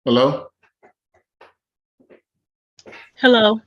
Hello? Hello.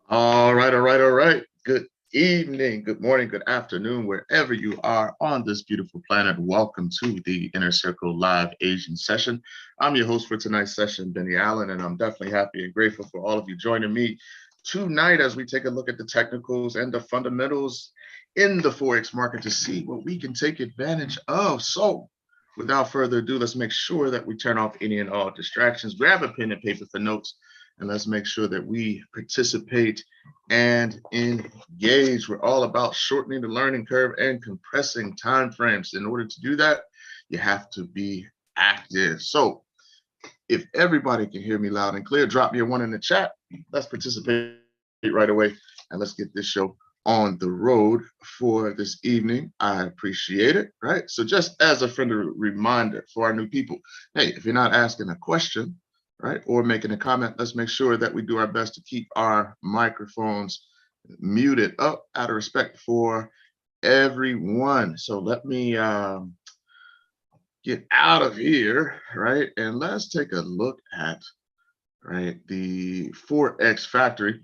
All right. Good evening, good morning, good afternoon, wherever you are on this beautiful planet. Welcome to the Inner Circle Live Asian session. I'm your host for tonight's session, Benny Allen, and I'm definitely happy and grateful for all of you joining me tonight as we take a look at the technicals and the fundamentals in the Forex market to see what we can take advantage of. So without further ado, let's make sure that we turn off any and all distractions, grab a pen and paper for notes, and let's make sure that we participate and engage. We're all about shortening the learning curve and compressing time frames. In order to do that, you have to be active. So if everybody can hear me loud and clear, drop me a 1 in the chat. Let's participate right away, and let's get this show on the road for this evening. I appreciate it, right? So just as a friendly reminder for our new people, hey, if you're not asking a question, right, or making a comment, let's make sure that we do our best to keep our microphones muted up out of respect for everyone. So let me get out of here, right, and let's take a look at, right, the Forex factory.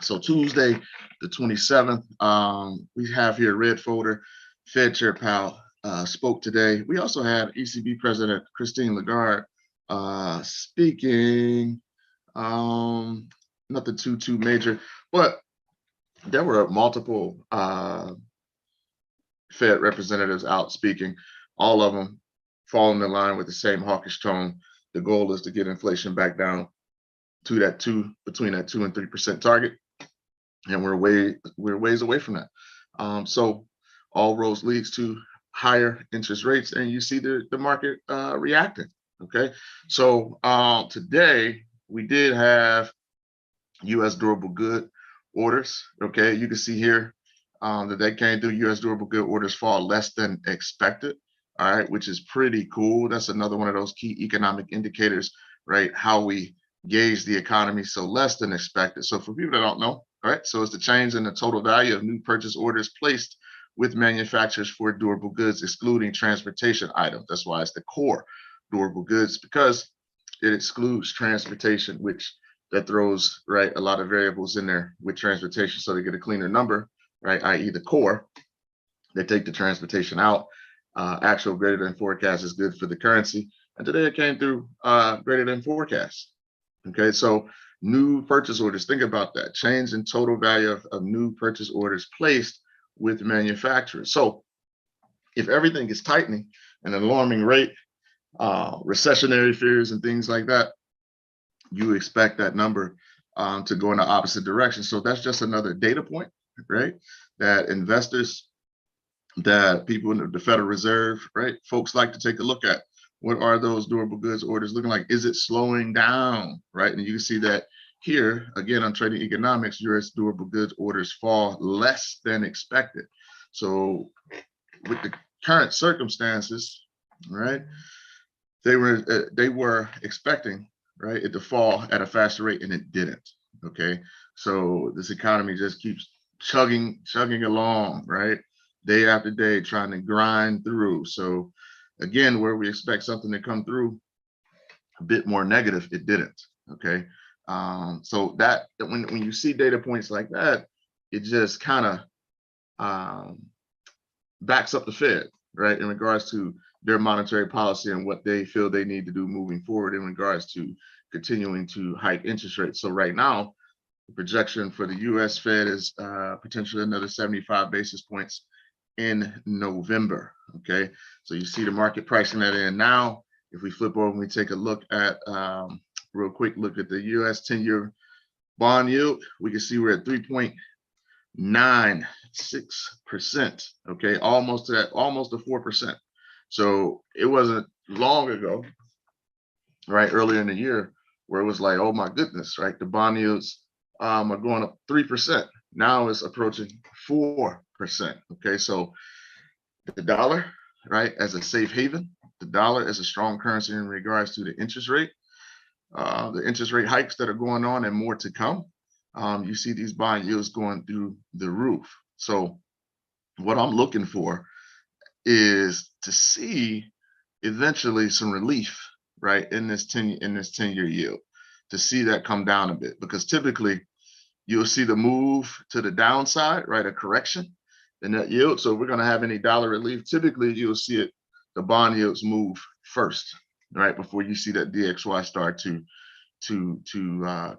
So Tuesday, the 27th, we have here red folder. Fed Chair Powell spoke today. We also had ECB President Christine Lagarde speaking. Nothing too major, but there were multiple Fed representatives out speaking. All of them falling in line with the same hawkish tone. The goal is to get inflation back down to that between that 2 and 3% target, and we're ways away from that. So all roads leads to higher interest rates, and you see the market reacting. Okay, so today we did have U.S. durable good orders. Okay, you can see here that they came through. U.S. durable good orders fall less than expected. All right, which is pretty cool. That's another one of those key economic indicators, right? How we gauge the economy. So less than expected. So for people that don't know, all right, so it's the change in the total value of new purchase orders placed with manufacturers for durable goods, excluding transportation items. That's why it's the core durable goods, because it excludes transportation, which that throws, right, a lot of variables in there with transportation. So they get a cleaner number, right, i.e. the core. They take the transportation out. Actual greater than forecast is good for the currency. And today it came through greater than forecast. Okay, so new purchase orders, think about that. Change in total value of new purchase orders placed with manufacturers. So if everything is tightening at an alarming rate, recessionary fears and things like that, you expect that number to go in the opposite direction. So that's just another data point, right? That investors, that people in the Federal Reserve, right, folks like to take a look at. What are those durable goods orders looking like? Is it slowing down, right? And you can see that here, again, on Trading Economics, U.S. durable goods orders fall less than expected. So with the current circumstances, right, they were expecting, right, it to fall at a faster rate, and it didn't. Okay, so this economy just keeps chugging along, right, day after day, trying to grind through. So again, where we expect something to come through a bit more negative, it didn't. Okay, so that when you see data points like that, it just kind of backs up the Fed, right, in regards to their monetary policy and what they feel they need to do moving forward in regards to continuing to hike interest rates. So right now, the projection for the U.S. Fed is potentially another 75 basis points in November. Okay, so you see the market pricing that in now. If we flip over and we take a look at real quick look at the U.S. 10-year bond yield, we can see we're at 3.96%. Okay, almost to 4%. So it wasn't long ago, right, earlier in the year, where it was like, oh my goodness, right, the bond yields are going up 3%. Now it's approaching 4%. Okay, so the dollar, right, as a safe haven, the dollar as a strong currency in regards to the interest rate hikes that are going on and more to come. You see these bond yields going through the roof. So what I'm looking for is to see eventually some relief, right, in this 10-year yield, to see that come down a bit, because typically you'll see the move to the downside, right, a correction in that yield. So if we're going to have any dollar relief, typically you'll see it, the bond yields move first, right, before you see that DXY start to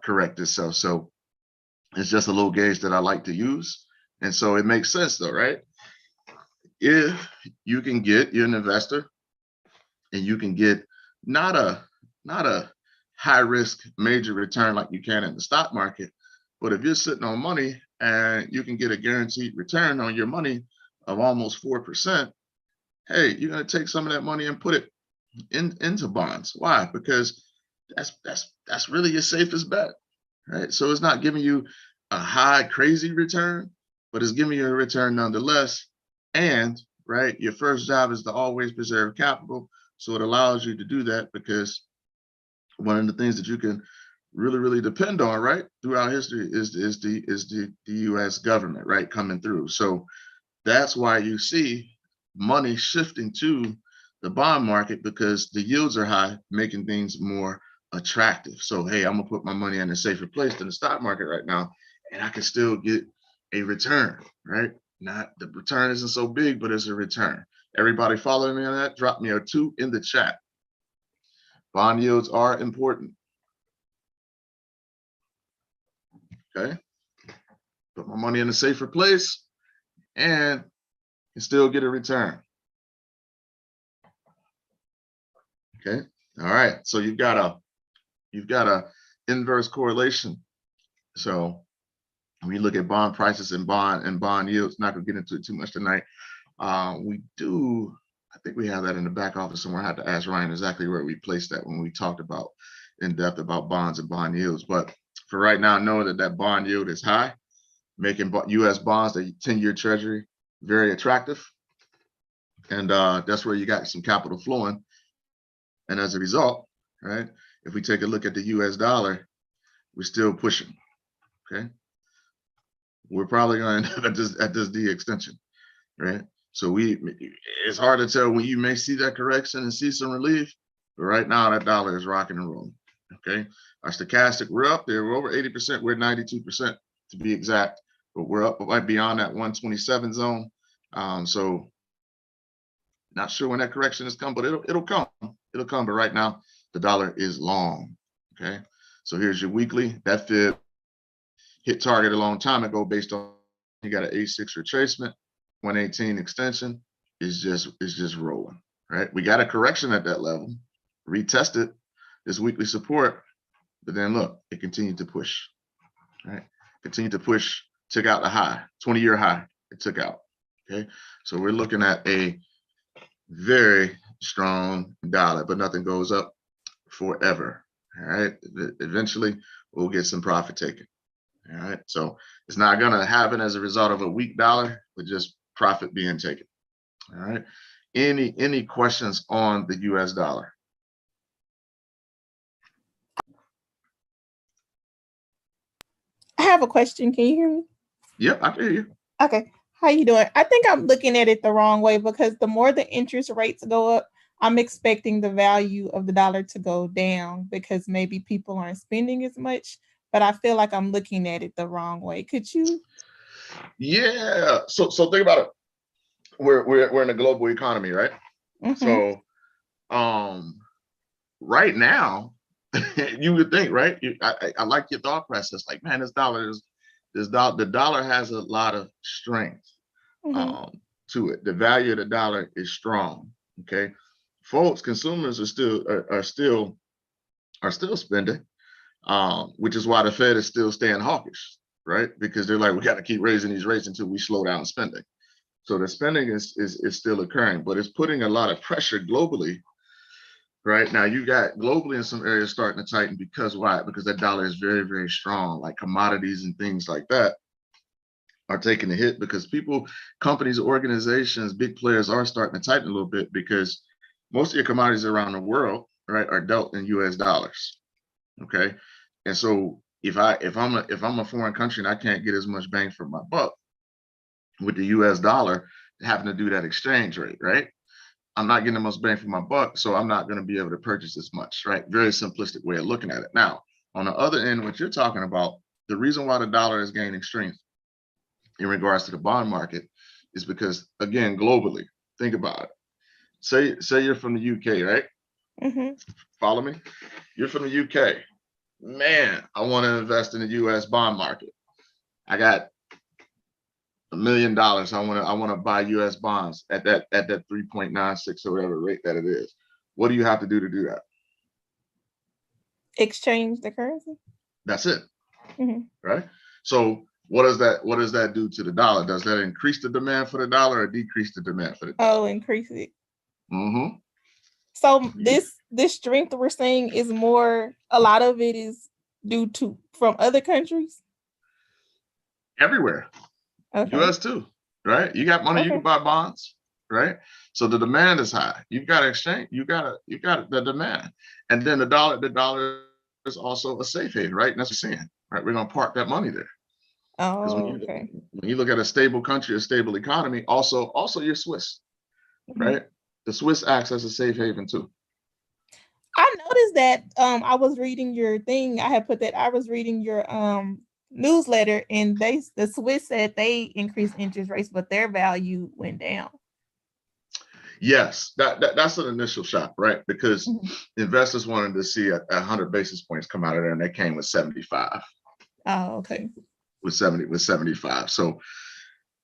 correct itself. So it's just a little gauge that I like to use. And so it makes sense though, right? If you can get, you're an investor, and you can get not a high risk major return like you can in the stock market, but if you're sitting on money and you can get a guaranteed return on your money of almost 4%, hey, you're going to take some of that money and put it into bonds. Why? Because that's really your safest bet, right? So it's not giving you a high crazy return, but it's giving you a return nonetheless. And right, your first job is to always preserve capital. So it allows you to do that, because one of the things that you can really depend on, right, throughout history is the U.S. government, right, coming through. So that's why you see money shifting to the bond market, because the yields are high, making things more attractive. So hey, I'm gonna put my money in a safer place than the stock market right now, and I can still get a return, right? Not the return isn't so big, but it's a return. Everybody following me on that? Drop me a 2 in the chat. Bond yields are important. Okay, put my money in a safer place and can still get a return. Okay, all right. So you've got a inverse correlation. So when you look at bond prices and bond yields, not gonna get into it too much tonight. We do, I think we have that in the back office somewhere. I had to ask Ryan exactly where we placed that when we talked about in depth about bonds and bond yields. But for right now, know that bond yield is high, making U.S. bonds, the 10-year treasury, very attractive. And that's where you got some capital flowing. And as a result, right, if we take a look at the U.S. dollar, we're still pushing. Okay, we're probably going to end up at this D extension, right? So it's hard to tell when you may see that correction and see some relief, but right now that dollar is rocking and rolling. Okay, our stochastic, we're up there, we're over 80%, we're 92% to be exact, but we're up right beyond that 127 zone. So not sure when that correction is coming, but it'll come. It'll come. But right now the dollar is long. Okay, so here's your weekly. That fib hit target a long time ago based on, you got an A6 retracement, 118 extension is just rolling, right? We got a correction at that level, retested this weekly support, but then look, it continued to push, right? Continued to push, took out the high, 20-year high, it took out. Okay, so we're looking at a very strong dollar, but nothing goes up forever. All right, eventually we'll get some profit taken. All right, so it's not going to happen as a result of a weak dollar, but just profit being taken. All right, any questions on the US dollar? I have a question. Can you hear me? Yep, I can hear you. Okay, how you doing? I think I'm looking at it the wrong way, because the more the interest rates go up, I'm expecting the value of the dollar to go down, because maybe people aren't spending as much. But I feel like I'm looking at it the wrong way. Could you? Yeah. So think about it. We're in a global economy, right? Mm-hmm. So right now, you would think, right? I like your thought process. Like, man, the dollar has a lot of strength to it. The value of the dollar is strong. Okay, folks, consumers are still spending. Which is why the Fed is still staying hawkish, right? Because they're like, we got to keep raising these rates until we slow down spending. So the spending is still occurring, but it's putting a lot of pressure globally. Right now, you got globally in some areas starting to tighten, because why? Because that dollar is very strong. Like commodities and things like that are taking a hit, because people, companies, organizations, big players are starting to tighten a little bit, because most of your commodities around the world, right, are dealt in US dollars. Okay, and so if I'm a foreign country and I can't get as much bang for my buck with the US dollar, having to do that exchange rate, right? I'm not getting the most bang for my buck, so I'm not going to be able to purchase as much, right? Very simplistic way of looking at it. Now, on the other end, what you're talking about, the reason why the dollar is gaining strength in regards to the bond market is because, again, globally, think about it. Say you're from the UK, right? Mm-hmm. Follow me? You're from the UK. Man, I want to invest in the US bond market. I got $1 million. I want to buy US bonds at that 3.96 or whatever rate that it is. What do you have to do that? Exchange the currency. That's it. Mm-hmm. Right? So what does that do to the dollar? Does that increase the demand for the dollar or decrease the demand for the dollar? Oh, increase it. Mm-hmm. So this strength we're saying is more, a lot of it is due to from other countries? Everywhere. Okay. US too, right? You got money, you can buy bonds, right? So the demand is high. You've got to exchange, you got the demand. And then the dollar is also a safe haven, right? And that's what we're saying, right? We're gonna park that money there. Because Okay. when you look at a stable country, a stable economy, also you're Swiss, right? The Swiss acts as a safe haven too. I noticed that I was reading your thing. I had put that I was reading your newsletter, and the Swiss said they increased interest rates, but their value went down. Yes, that's an initial shock, right? Because investors wanted to see 100 basis points come out of there, and they came with 75. Oh, okay. With 75. So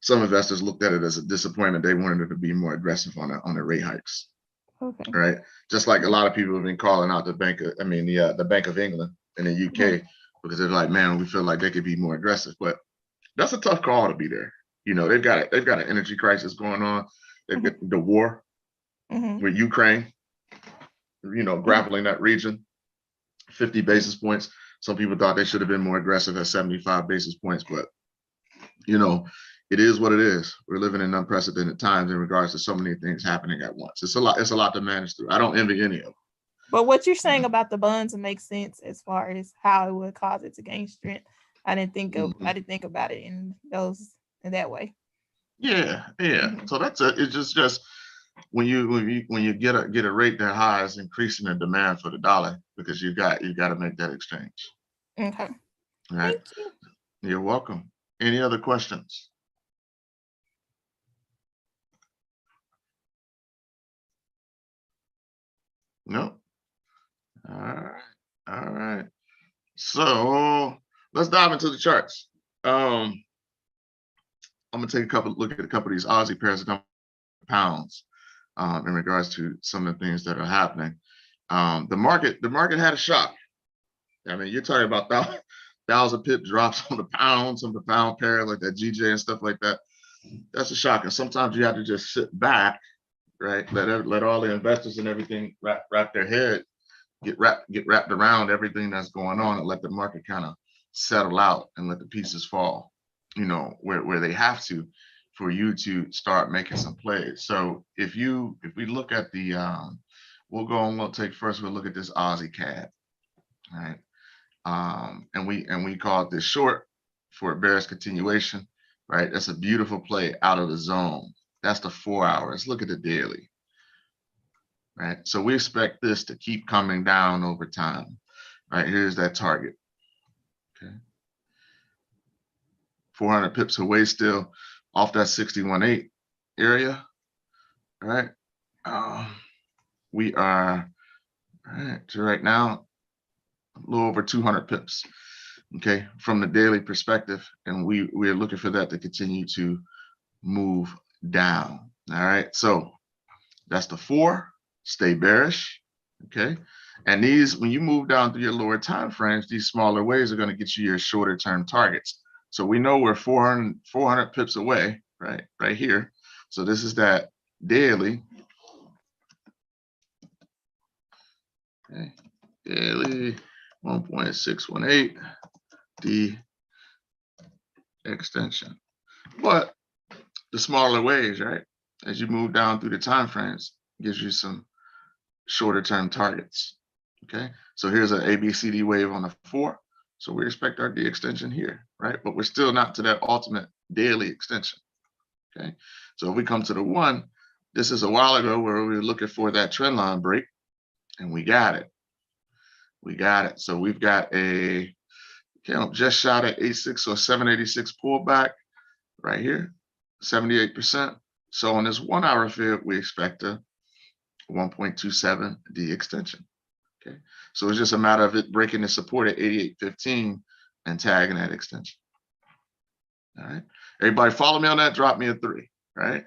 some investors looked at it as a disappointment. They wanted it to be more aggressive on the rate hikes. Okay. Right. Just like a lot of people have been calling out the Bank of England in the UK because they're like, man, we feel like they could be more aggressive. But that's a tough call to be there. You know, they've got an energy crisis going on. They've got the war with Ukraine, you know, grappling that region. 50 basis points. Some people thought they should have been more aggressive at 75 basis points, but you know, it is what it is. We're living in unprecedented times in regards to so many things happening at once. It's a lot to manage through. I don't envy any of them. But what you're saying about the bonds makes sense as far as how it would cause it to gain strength. I didn't think about it in that way. Yeah. So that's it. It's just when you get a rate that high, it's increasing the demand for the dollar because you got to make that exchange. Okay. All right. Thank you. You're welcome. Any other questions? No. All right. So let's dive into the charts. I'm gonna take look at a couple of these Aussie pairs of pounds in regards to some of the things that are happening. The market had a shock. I mean, you're talking about 1,000 pip drops on the pound pair like that GJ and stuff like that. That's a shock. And sometimes you have to just sit back, right? Let all the investors and everything wrap their head, get wrapped around everything that's going on, and let the market kind of settle out and let the pieces fall, you know, where they have to, for you to start making some plays. So if we look at the we'll look at this Aussie CAD, right? And we call it this short for a bearish continuation, right? That's a beautiful play out of the zone. That's the 4 hours. Look at the daily, right? So we expect this to keep coming down over time, right? Here's that target. Okay, 400 pips away still off that 61.8 area, right? We are right now a little over 200 pips, okay, from the daily perspective, and we're looking for that to continue to move down. All right, so that's the 4. Stay bearish, okay. And these, when you move down through your lower time frames, these smaller waves are going to get you your shorter term targets. So we know we're 400 pips away, right here. So this is that daily. Okay, daily 1.618 D extension. But the smaller waves, right, as you move down through the time frames, gives you some shorter term targets. Okay, so here's an ABCD wave on the 4. So we expect our D extension here, right? But we're still not to that ultimate daily extension. Okay, so if we come to the 1, this is a while ago where we were looking for that trend line break, and we got it. We got it. So we've got a just shot at 86 or 786 pullback right here, 78%. So on this 1 hour fib, we expect a 1.27 D extension. Okay, so it's just a matter of it breaking the support at 88.15 and tagging that extension. All right, everybody follow me on that. Drop me a 3. Right,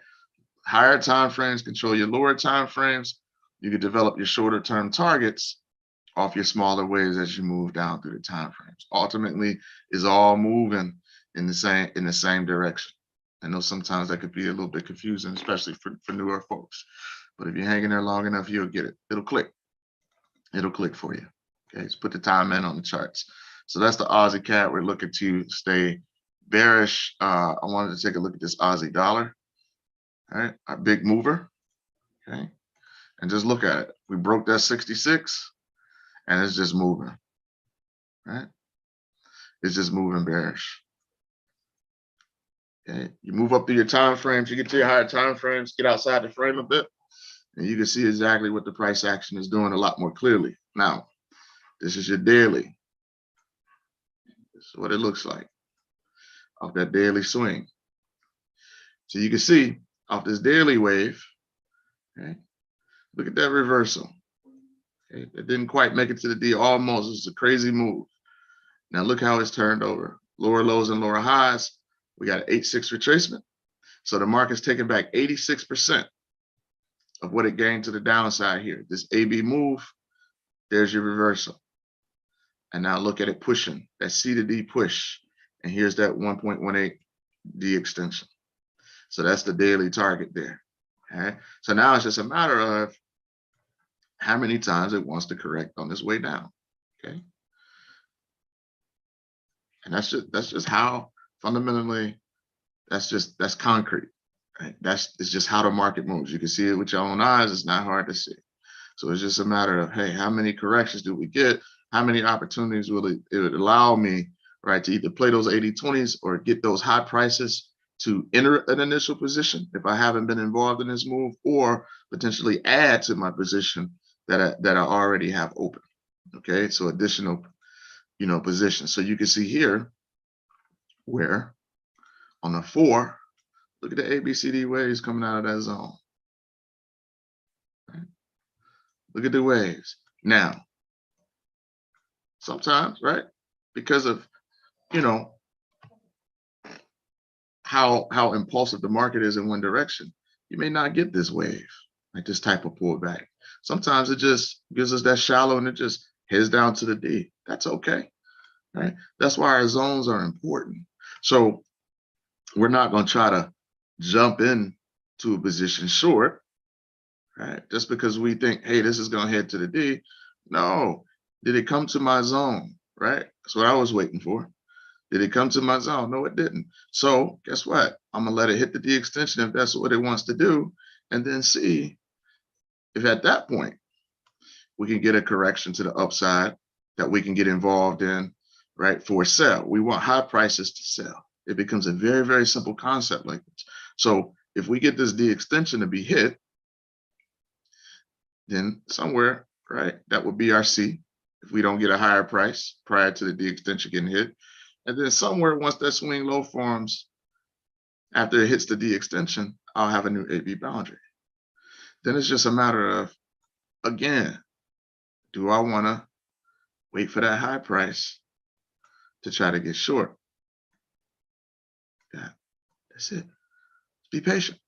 higher time frames control your lower time frames. You can develop your shorter term targets off your smaller waves as you move down through the time frames. Ultimately, is all moving in the same direction. I know sometimes that could be a little bit confusing, especially for newer folks. But if you're hanging there long enough, you'll get it. It'll click. It'll click for you. Okay, let's put the time in on the charts. So that's the Aussie CAD. We're looking to stay bearish. I wanted to take a look at this Aussie dollar. All right, our big mover. Okay, and just look at it. We broke that 66, and it's just moving. Right, it's just moving bearish. Okay, you move up to your time frames. You get to your higher time frames. Get outside the frame a bit, and you can see exactly what the price action is doing a lot more clearly. Now, this is your daily. This is what it looks like off that daily swing. So you can see off this daily wave, okay, look at that reversal. Okay, it didn't quite make it to the D, almost. It's a crazy move. Now look how it's turned over. Lower lows and lower highs. We got an 8-6 retracement. So the market's taking back 86% of what it gained to the downside here. This AB move, there's your reversal. And now look at it pushing, that C to D push. And here's that 1.18 D extension. So that's the daily target there. Okay. So now it's just a matter of how many times it wants to correct on this way down. Okay. And that's just how fundamentally, that's concrete. Right? It's just how the market moves. You can see it with your own eyes. It's not hard to see. So it's just a matter of, hey, how many corrections do we get? How many opportunities will it would allow me, right, to either play those 80-20s or get those high prices to enter an initial position if I haven't been involved in this move, or potentially add to my position that I already have open. Okay, so additional, positions. So you can see here where on the 4, look at the ABCD waves coming out of that zone. Right? Look at the waves. Now, sometimes, right, because of, how impulsive the market is in one direction, you may not get this wave, like this type of pullback. Sometimes it just gives us that shallow and it just heads down to the D. That's okay, right? That's why our zones are important. So we're not going to try to jump in to a position short, right? Just because we think, hey, this is going to head to the D. No, did it come to my zone, right? That's what I was waiting for. Did it come to my zone? No, it didn't. So guess what? I'm going to let it hit the D extension if that's what it wants to do, and then see if at that point we can get a correction to the upside that we can get involved in, right, for a sell. We want high prices to sell. It becomes a very, very simple concept like this. So if we get this D extension to be hit, then somewhere, right, that would be our C if we don't get a higher price prior to the D extension getting hit. And then somewhere, once that swing low forms, after it hits the D extension, I'll have a new AB boundary. Then it's just a matter of, again, do I want to wait for that high price to try to get short? Yeah, that's it. Be patient.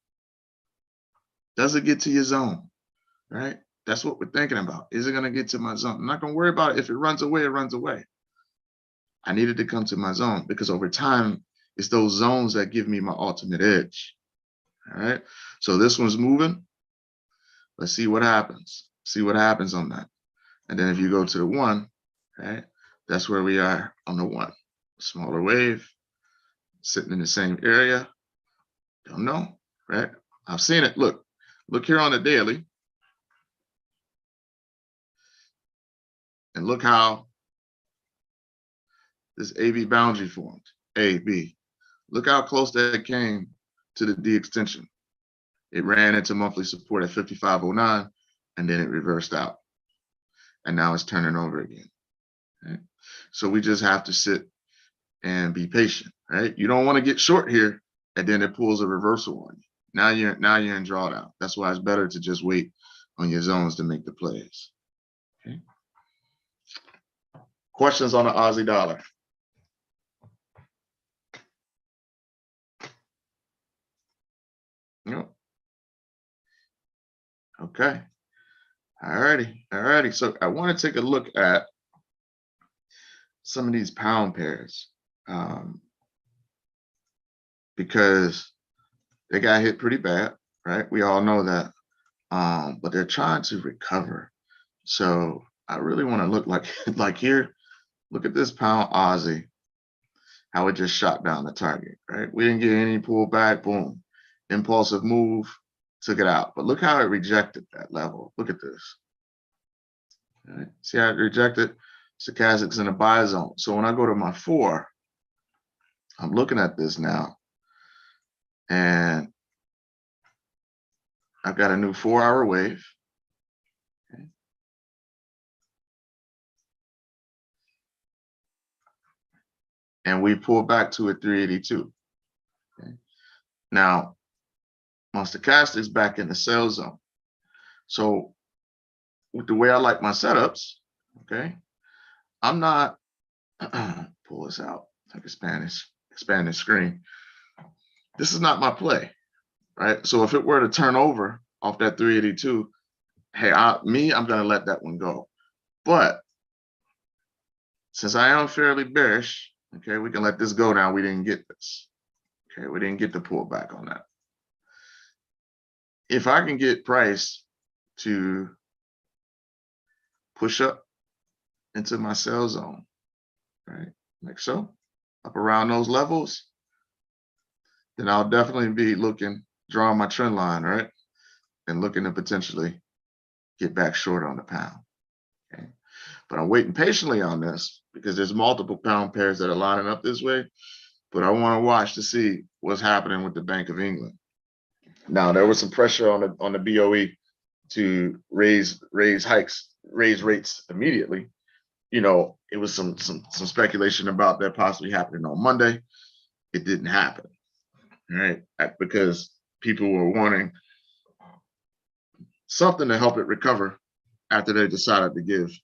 Does it get to your zone? Right? That's what we're thinking about. Is it going to get to my zone? I'm not going to worry about it. If it runs away, it runs away. I needed to come to my zone because over time, it's those zones that give me my ultimate edge. All right. So this one's moving. Let's see what happens. See what happens on that. And then if you go to the 1, right, that's where we are on the 1. Smaller wave, sitting in the same area. Don't know, right? I've seen it. Look here on the daily. And look how this AB boundary formed, A, B. Look how close that came to the D extension. It ran into monthly support at 55.09, and then it reversed out. And now it's turning over again. Right? So we just have to sit and be patient, right? You don't want to get short here, and then it pulls a reversal on you. Now you're in drawdown. That's why it's better to just wait on your zones to make the plays. Okay. Questions on the Aussie dollar? No. Okay. All righty. So I want to take a look at some of these pound pairs because they got hit pretty bad, right? We all know that, but they're trying to recover. So I really want to look like here. Look at this pound Aussie, how it just shot down the target, right? We didn't get any pullback, boom, impulsive move, took it out. But look how it rejected that level. Look at this. All right. See how it rejected? Stochastic's in a buy zone. So when I go to my 4, I'm looking at this now, and I've got a new 4-hour wave. Okay. And we pull back to a 382. Okay. Now, my stochastic's back in the sell zone. So with the way I like my setups, okay, I'm not pull this out like expand the screen. This is not my play, right? So if it were to turn over off that 382, hey, I'm going to let that one go. But since I am fairly bearish, okay, we can let this go now. We didn't get this. Okay, we didn't get the pullback on that. If I can get price to push up into my sell zone, right, like so, up around those levels, then I'll definitely be drawing my trend line, right, and looking to potentially get back short on the pound. Okay, but I'm waiting patiently on this because there's multiple pound pairs that are lining up this way, but I want to watch to see what's happening with the Bank of England. Now, there was some pressure on the BOE to raise rates immediately. You know, it was some speculation about that possibly happening on Monday. It didn't happen, right? Because people were wanting something to help it recover after they decided to give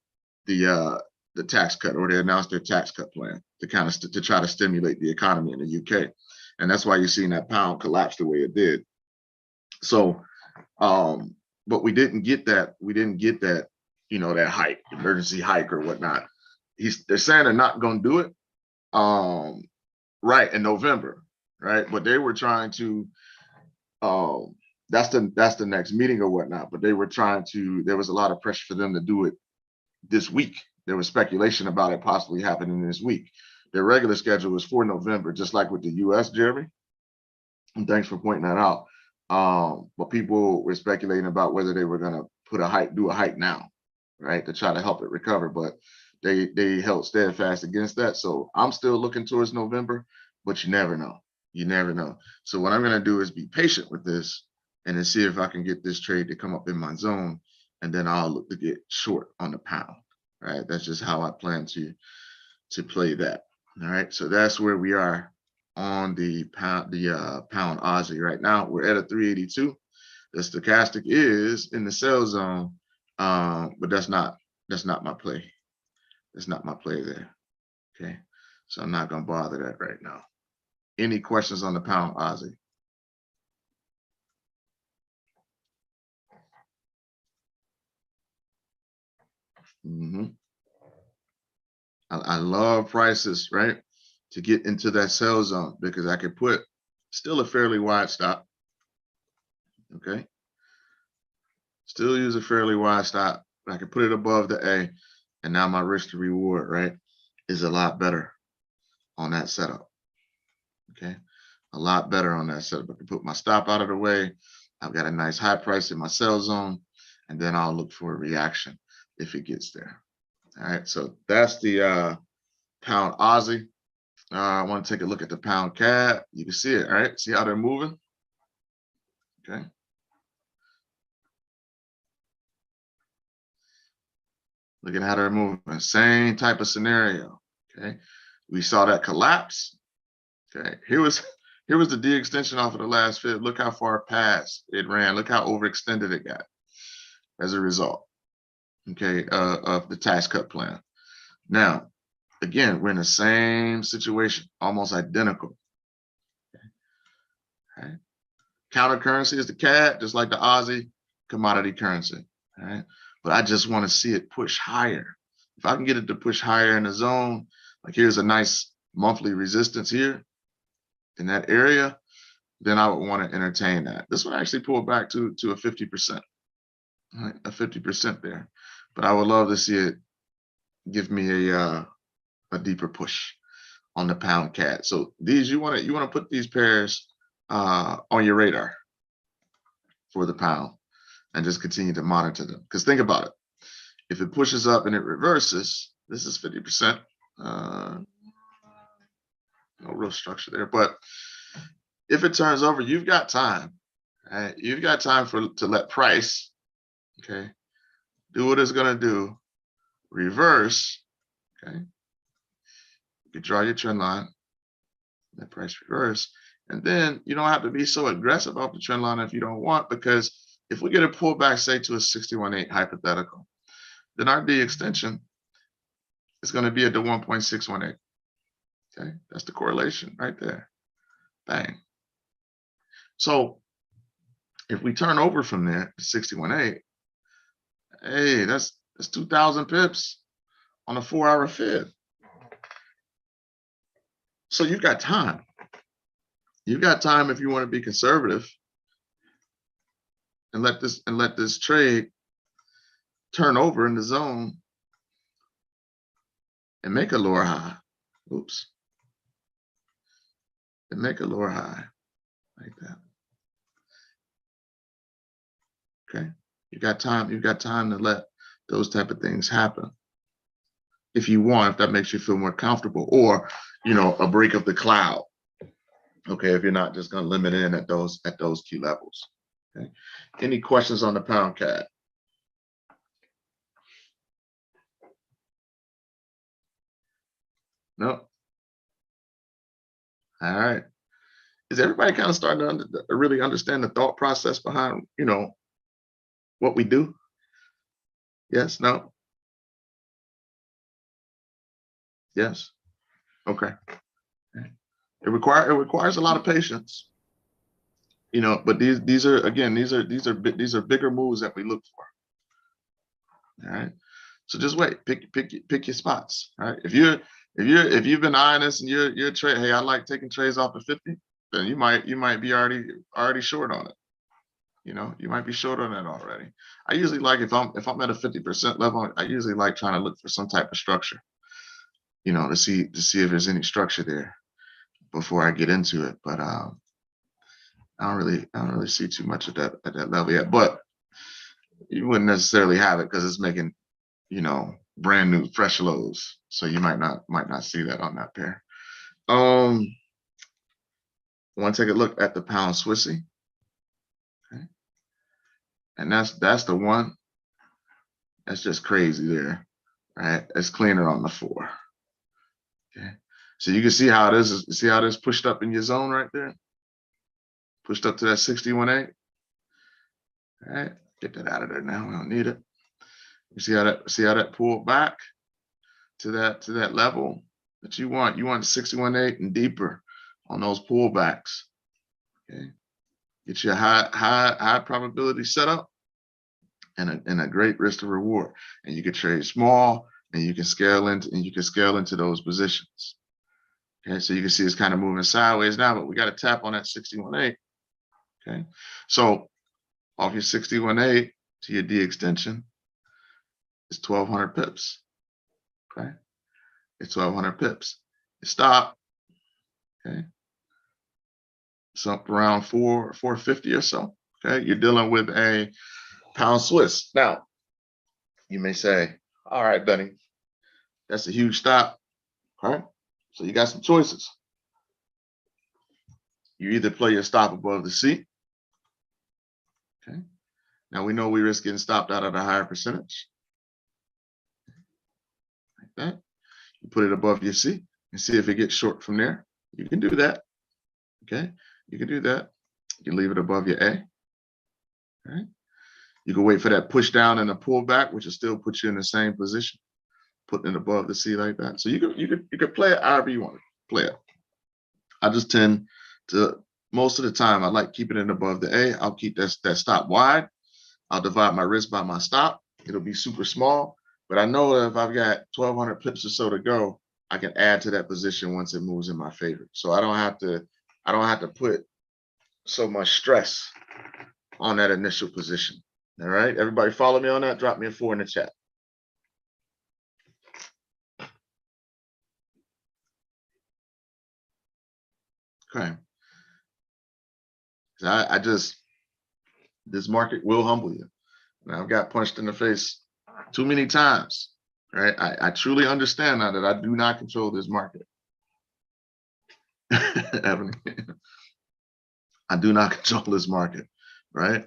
the tax cut, or they announced their tax cut plan to try to stimulate the economy in the UK, and that's why you're seeing that pound collapse the way it did. So, but we didn't get that. We didn't get that, you know, that hike, emergency hike or whatnot. They're saying they're not going to do it, right, in November, right? But they were trying to. That's the next meeting or whatnot. But they were trying to. There was a lot of pressure for them to do it this week. There was speculation about it possibly happening this week. Their regular schedule was for November, just like with the U.S., Jeremy. And thanks for pointing that out. But people were speculating about whether they were going to do a hike now, right, to try to help it recover. But they held steadfast against that. So I'm still looking towards November, but you never know. You never know. So what I'm going to do is be patient with this and then see if I can get this trade to come up in my zone, and then I'll look to get short on the pound, right? That's just how I plan to play that. All right. So that's where we are on the pound Aussie right now. We're at a 382. The stochastic is in the sell zone, but that's not my play. That's not my play there. Okay, so I'm not gonna bother that right now. Any questions on the pound Aussie? I love prices, right, to get into that sell zone because I could put still a fairly wide stop. Okay, still use a fairly wide stop. I can put it above the A, and now my risk to reward, right, is a lot better on that setup. Okay, a lot better on that setup. I can put my stop out of the way. I've got a nice high price in my sell zone, and then I'll look for a reaction if it gets there. All right, so that's the pound Aussie. I want to take a look at the pound CAD. You can see it, all right? See how they're moving? Okay. Look at how they're moving. Same type of scenario. Okay. We saw that collapse. Okay. Here was the D extension off of the last fib. Look how far past it ran. Look how overextended it got as a result. Okay, of the tax cut plan. Now, again, we're in the same situation, almost identical. Okay. Counter currency is the CAD, just like the Aussie commodity currency. All right. But I just want to see it push higher. If I can get it to push higher in the zone, like here's a nice monthly resistance here in that area, then I would want to entertain that. This one actually pulled back to a 50%, right? A 50% there. But I would love to see it give me a deeper push on the pound CAD. So these you want to put these pairs on your radar for the pound and just continue to monitor them. Because think about it. If it pushes up and it reverses, this is 50%. No real structure there. But if it turns over, you've got time. Right? You've got time to let price, okay, do what it's going to do, reverse, okay. You can draw your trend line, let price reverse. And then you don't have to be so aggressive off the trend line if you don't want, because if we get a pullback, say to a 61.8 hypothetical, then our D extension is going to be at the 1.618. Okay, that's the correlation right there. Bang. So if we turn over from there to 61.8, hey, that's 2,000 pips on a 4-hour fib. So you've got time. You've got time if you want to be conservative and let this trade turn over in the zone and make a lower high. Oops. And make a lower high like that. Okay. You got time to let those type of things happen. If you want, if that makes you feel more comfortable, or a break of the cloud. Okay, if you're not just going to limit in at those key levels. Okay. Any questions on the pound CAD? No. All right. Is everybody kind of starting to really understand the thought process behind, what we do? Yes, no? Yes. Okay. It requires a lot of patience, but these are bigger moves that we look for. All right. So just wait, pick your spots. All right. If you've been eyeing this and you're a trade, hey, I like taking trades off of 50, then you might be already short on it. You might be short on that already. I usually like, if I'm at a 50% level, I usually like trying to look for some type of structure, to see if there's any structure there before I get into it. But I don't really see too much at that level yet. But you wouldn't necessarily have it because it's making, brand new fresh lows. So you might not see that on that pair. I want to take a look at the pound Swissy. Okay. And that's the one that's just crazy there. Right? It's cleaner on the 4. Okay. So you can see how it is. See how this pushed up in your zone right there? Pushed up to that 61.8. All right, get that out of there now. We don't need it. You see how that pulled back to that level that you want. You want 61.8 and deeper on those pullbacks. Okay. Get you a high probability setup and a great risk to reward. And you can trade small and you can scale into those positions. Okay, so you can see it's kind of moving sideways now, but we got to tap on that 61.8. Okay, so off your 61.8 to your D extension is 1,200 pips. Okay, it's 1,200 pips. You stop. Okay, it's up around 450 or so. Okay, you're dealing with a pound Swiss. Now, you may say, all right, Benny, that's a huge stop. All right, so you got some choices. You either play your stop above the C, Now we know we risk getting stopped out at a higher percentage. Like that. You put it above your C and see if it gets short from there. You can do that. Okay, you can do that. You can leave it above your A. All right. You can wait for that push down and a pullback, which will still put you in the same position, putting it above the C like that. So you could play it however you want to play it. I just tend to, most of the time, I like keeping it above the A. I'll keep that stop wide. I'll divide my risk by my stop. It'll be super small, but I know that if I've got 1,200 pips or so to go, I can add to that position once it moves in my favor. So I don't have to put so much stress on that initial position. All right, everybody follow me on that? Drop me a 4 in the chat. Okay. So this market will humble you. And I've got punched in the face too many times, right? I truly understand now that I do not control this market. I do not control this market, right?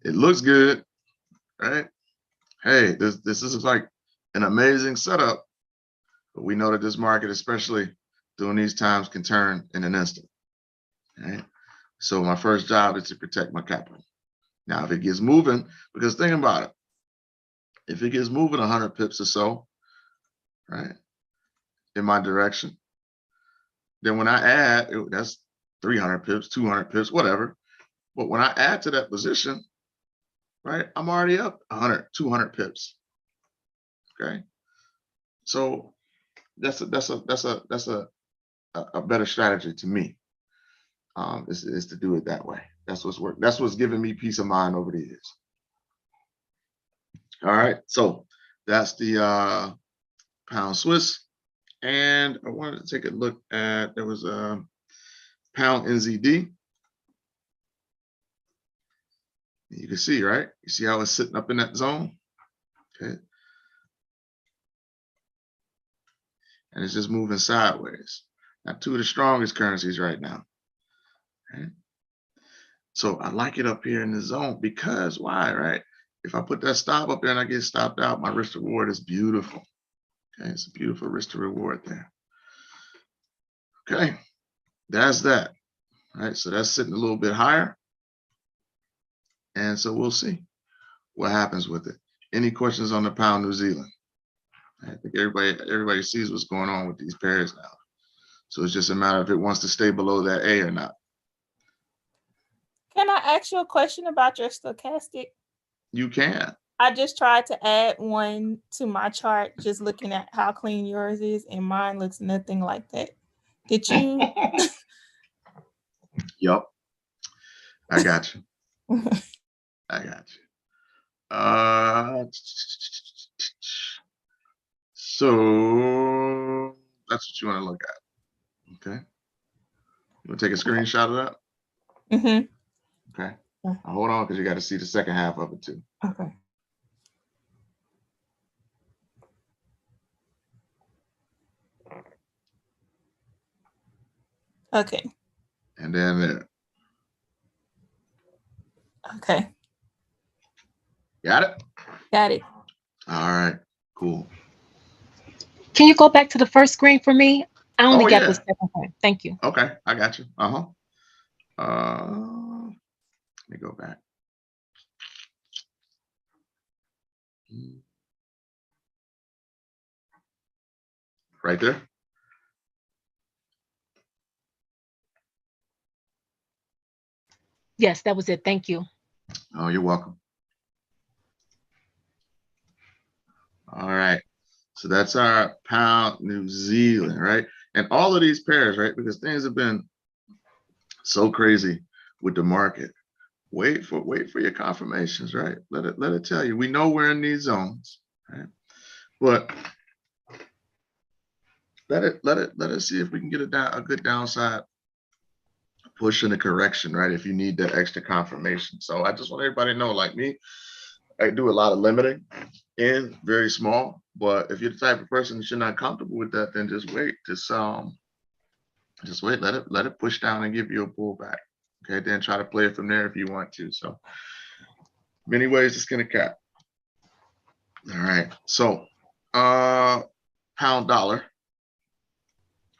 It looks good, right? Hey, this is like an amazing setup, but we know that this market, especially during these times, can turn in an instant, right? So my first job is to protect my capital. Now, if it gets moving, because think about it, if it gets moving 100 pips or so, right, in my direction, then when I add, that's 300 pips, 200 pips, whatever. But when I add to that position, right, I'm already up 100, 200 pips. Okay, so that's a better strategy to me. Is to do it that way. That's what's worked. That's what's given me peace of mind over the years. All right, so that's the pound Swiss, and I wanted to take a look at, there was a pound NZD. You can see, right? You see how it's sitting up in that zone? Okay. And it's just moving sideways. Now, two of the strongest currencies right now. Okay. So I like it up here in the zone because why, right? If I put that stop up there and I get stopped out, my risk to reward is beautiful. Okay, it's a beautiful risk to reward there. Okay, that's that. All right, so that's sitting a little bit higher. And so we'll see what happens with it. Any questions on the pound New Zealand? I think everybody sees what's going on with these pairs now. So it's just a matter of if it wants to stay below that A or not. Can I ask you a question about your stochastic? You can. I just tried to add one to my chart, just looking at how clean yours is, and mine looks nothing like that. Did you? Yep. I got you. I got you. So that's what you want to look at. Okay. You want to take a screenshot of that? Mm-hmm. Okay. Now, hold on, because you got to see the second half of it too. Okay. Okay. And then there. Okay. Got it? Got it. All right. Cool. Can you go back to the first screen for me? I only got yeah. the second one. Thank you. Okay, I got you. Let me go back. Right there. Yes, that was it. Thank you. Oh, you're welcome. All right. So that's our pound New Zealand, right? And all of these pairs, right? Because things have been so crazy with the market. Wait for your confirmations, right? Let it tell you. We know we're in these zones, right? But let it see if we can get a good downside push and a correction, right? If you need that extra confirmation. So I just want everybody to know, like me, I do a lot of limiting in very small, but if you're the type of person that you're not comfortable with that, then just wait. Just wait, let it push down and give you a pullback. Okay, then try to play it from there if you want to. So Many ways to skin a cat. All right. So pound dollar.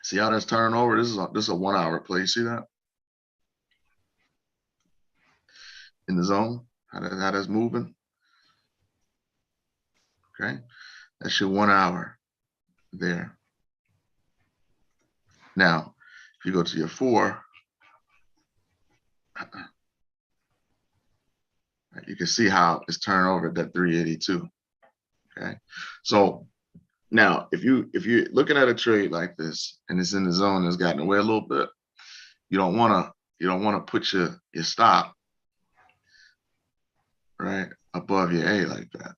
See how that's turning over? This is a 1 hour play. You see that? In the zone, how that's moving. Okay. That's your 1 hour there. Now, if you go to your 4, you can see how it's turning over at that 382. Okay. So now if you're looking at a trade like this and it's in the zone that's gotten away a little bit, you don't want to put your stop right above your A like that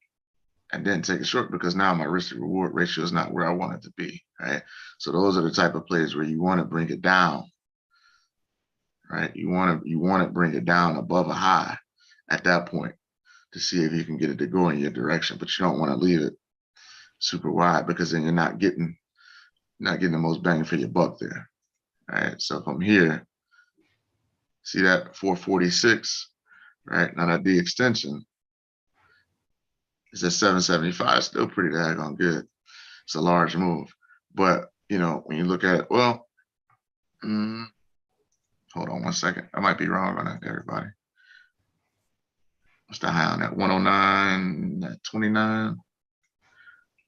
and then take a short, because now my risk to reward ratio is not where I want it to be, right? So those are the type of plays where you want to bring it down, right? You want to bring it down above a high at that point to see if you can get it to go in your direction, but you don't want to leave it super wide, because then you're not getting the most bang for your buck there. All right. So from here, see that 446, right? Now that D extension is at 775, still pretty daggone good. It's a large move. But when you look at it, well, hold on 1 second. I might be wrong on that, everybody. What's the high on that? 109, that 29.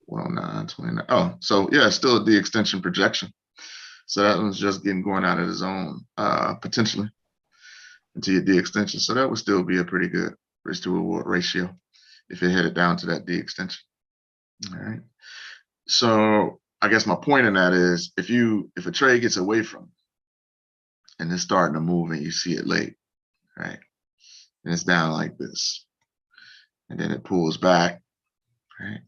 109, 29. Oh, so yeah, still a D extension projection. So that one's just going out of the zone, potentially into your D extension. So that would still be a pretty good risk to reward ratio if it headed down to that D extension. All right. So I guess my point in that is if a trade gets away from and it's starting to move and you see it late, right? And it's down like this, and then it pulls back, right?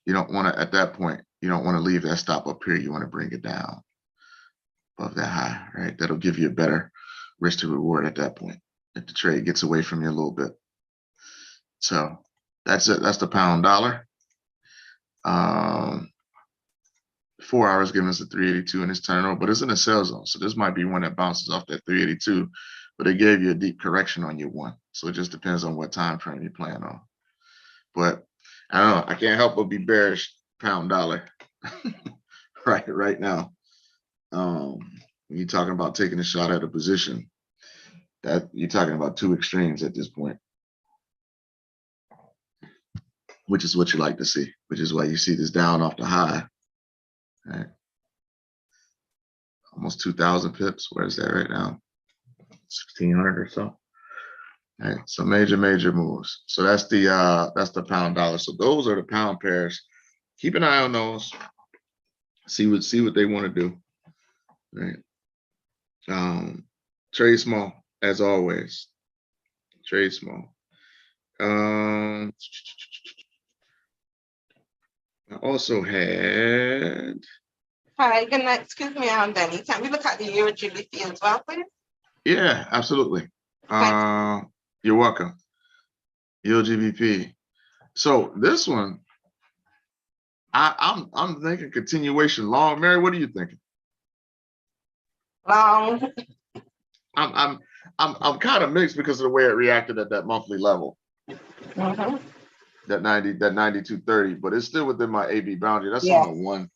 You don't want to, at that point, you don't want to leave that stop up here. You want to bring it down above that high, right? That'll give you a better risk to reward at that point if the trade gets away from you a little bit. So that's it. That's the pound dollar. 4 hours giving us a 382 in its turnover, but it's in a sell zone. So this might be one that bounces off that 382, but it gave you a deep correction on your one. So it just depends on what time frame you plan on. But I don't know. I can't help but be bearish pound dollar right now. When you're talking about taking a shot at a position, that you're talking about two extremes at this point, which is what you like to see, which is why you see this down off the high. Right. Almost 2,000 pips. Where is that right now? 1,600 or so. All right. So major moves. So that's the pound dollar. So those are the pound pairs. Keep an eye on those. See what they want to do. Right. Trade small as always. Trade small. I also had. Hi, good night. Excuse me, Danny. Can we look at the Euro GBP as well, please? Yeah, absolutely. You're welcome. Euro GBP. So this one, I'm thinking continuation long. Mary, what are you thinking? Long. I'm kind of mixed because of the way it reacted at that monthly level. Mm-hmm. That 92.30, but it's still within my AB boundary. That's Yeah. on the 1,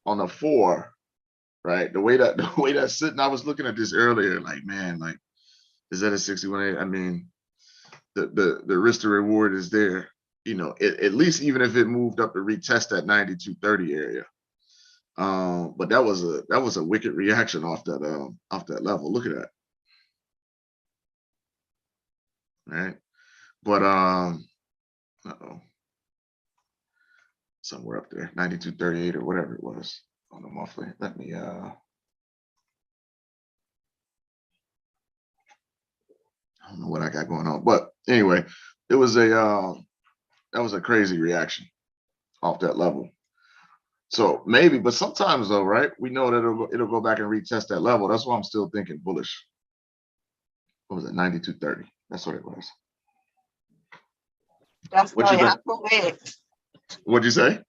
on the 4, right? The way that's sitting, I was looking at this earlier, like, man, like, is that a 61? I mean, the risk to reward is there, at least even if it moved up to retest that 92.30 area. But that was a wicked reaction off that level. Look at that. Right. But somewhere up there, 92.38 or whatever it was on the monthly. Let me I don't know what I got going on, but anyway, it was that was a crazy reaction off that level. So maybe, but sometimes though, right? We know that it'll go back and retest that level. That's why I'm still thinking bullish. What was it? 92.30. That's what it was. Just What know you you think? have to wait. What'd you say?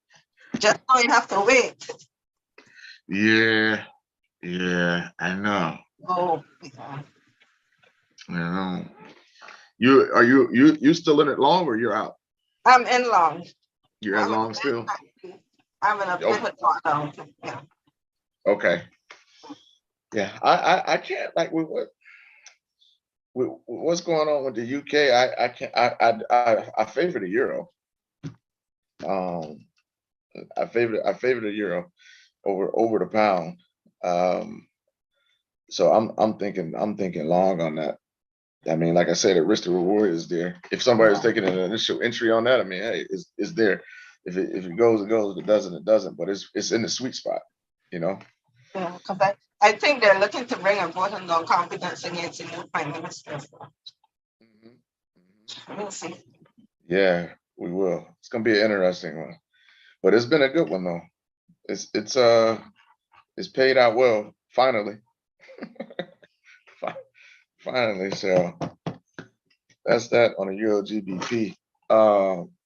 Just know you have to wait. Yeah, I know. Oh, yeah. I know. You still in it long or you're out? I'm in long. You're in long still? I'm in a pivot drawdown. Yeah. Okay. Yeah, I can't like with what's going on with the UK. I can't. I favor the euro. I favor the euro over the pound. So I'm thinking long on that. I mean, like I said, the risk to reward is there. If somebody's taking an initial entry on that, I mean, hey, it's there. If it goes, it goes. If it doesn't, it doesn't. But it's in the sweet spot, you know. Yeah, because I think they're looking to bring a vote on non-confidence against the new prime minister. We'll see. Yeah, we will. It's gonna be an interesting one, but it's been a good one though. It's paid out well finally. Finally, so that's that on the Euro GBP.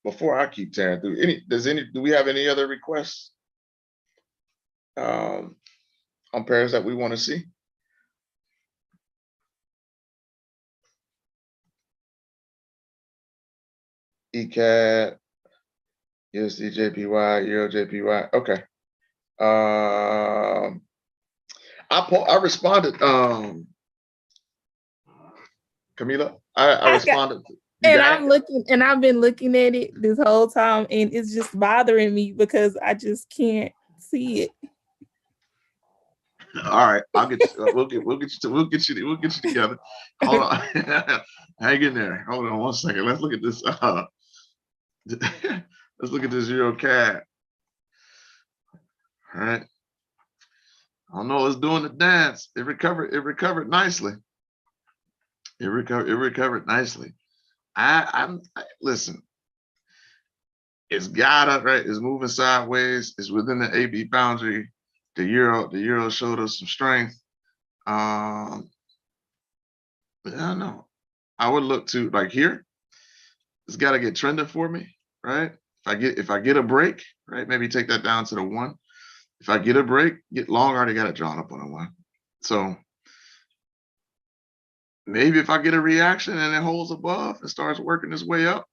Before I keep tearing through, do we have any other requests on pairs that we want to see? ECAD, USD JPY, Euro JPY. Okay. I responded. Camila, I responded. And I've been looking at it this whole time, and it's just bothering me because I just can't see it. All right, we'll get you together. Hold on. Hang in there. Hold on 1 second. Let's look at this. Let's look at this Euro CAD. All right. I don't know, it's doing the dance. It recovered nicely. It recovered nicely. Listen, it's got up, right? It's moving sideways. It's within the AB boundary. The euro showed us some strength. I don't know. I would look to like here. It's got to get trending for me, right? If I get a break, right? Maybe take that down to the 1. If I get a break, get long, I already got it drawn up on a 1. So maybe if I get a reaction and it holds above and starts working its way up,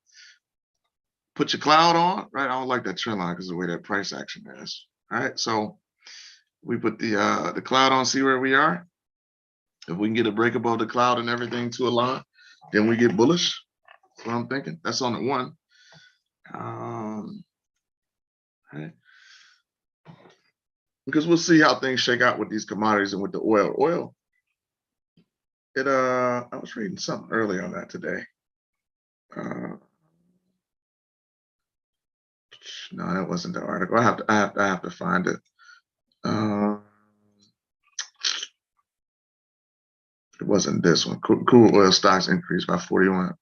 put your cloud on, right? I don't like that trend line because of the way that price action is. All right. So we put the cloud on, see where we are. If we can get a break above the cloud and everything to align, then we get bullish. That's what I'm thinking. That's on the 1. Right. Because we'll see how things shake out with these commodities and with the oil. Oil, I was reading something earlier on that today. No, that wasn't the article. I have to find it. It wasn't this one. Crude oil stocks increased by 41.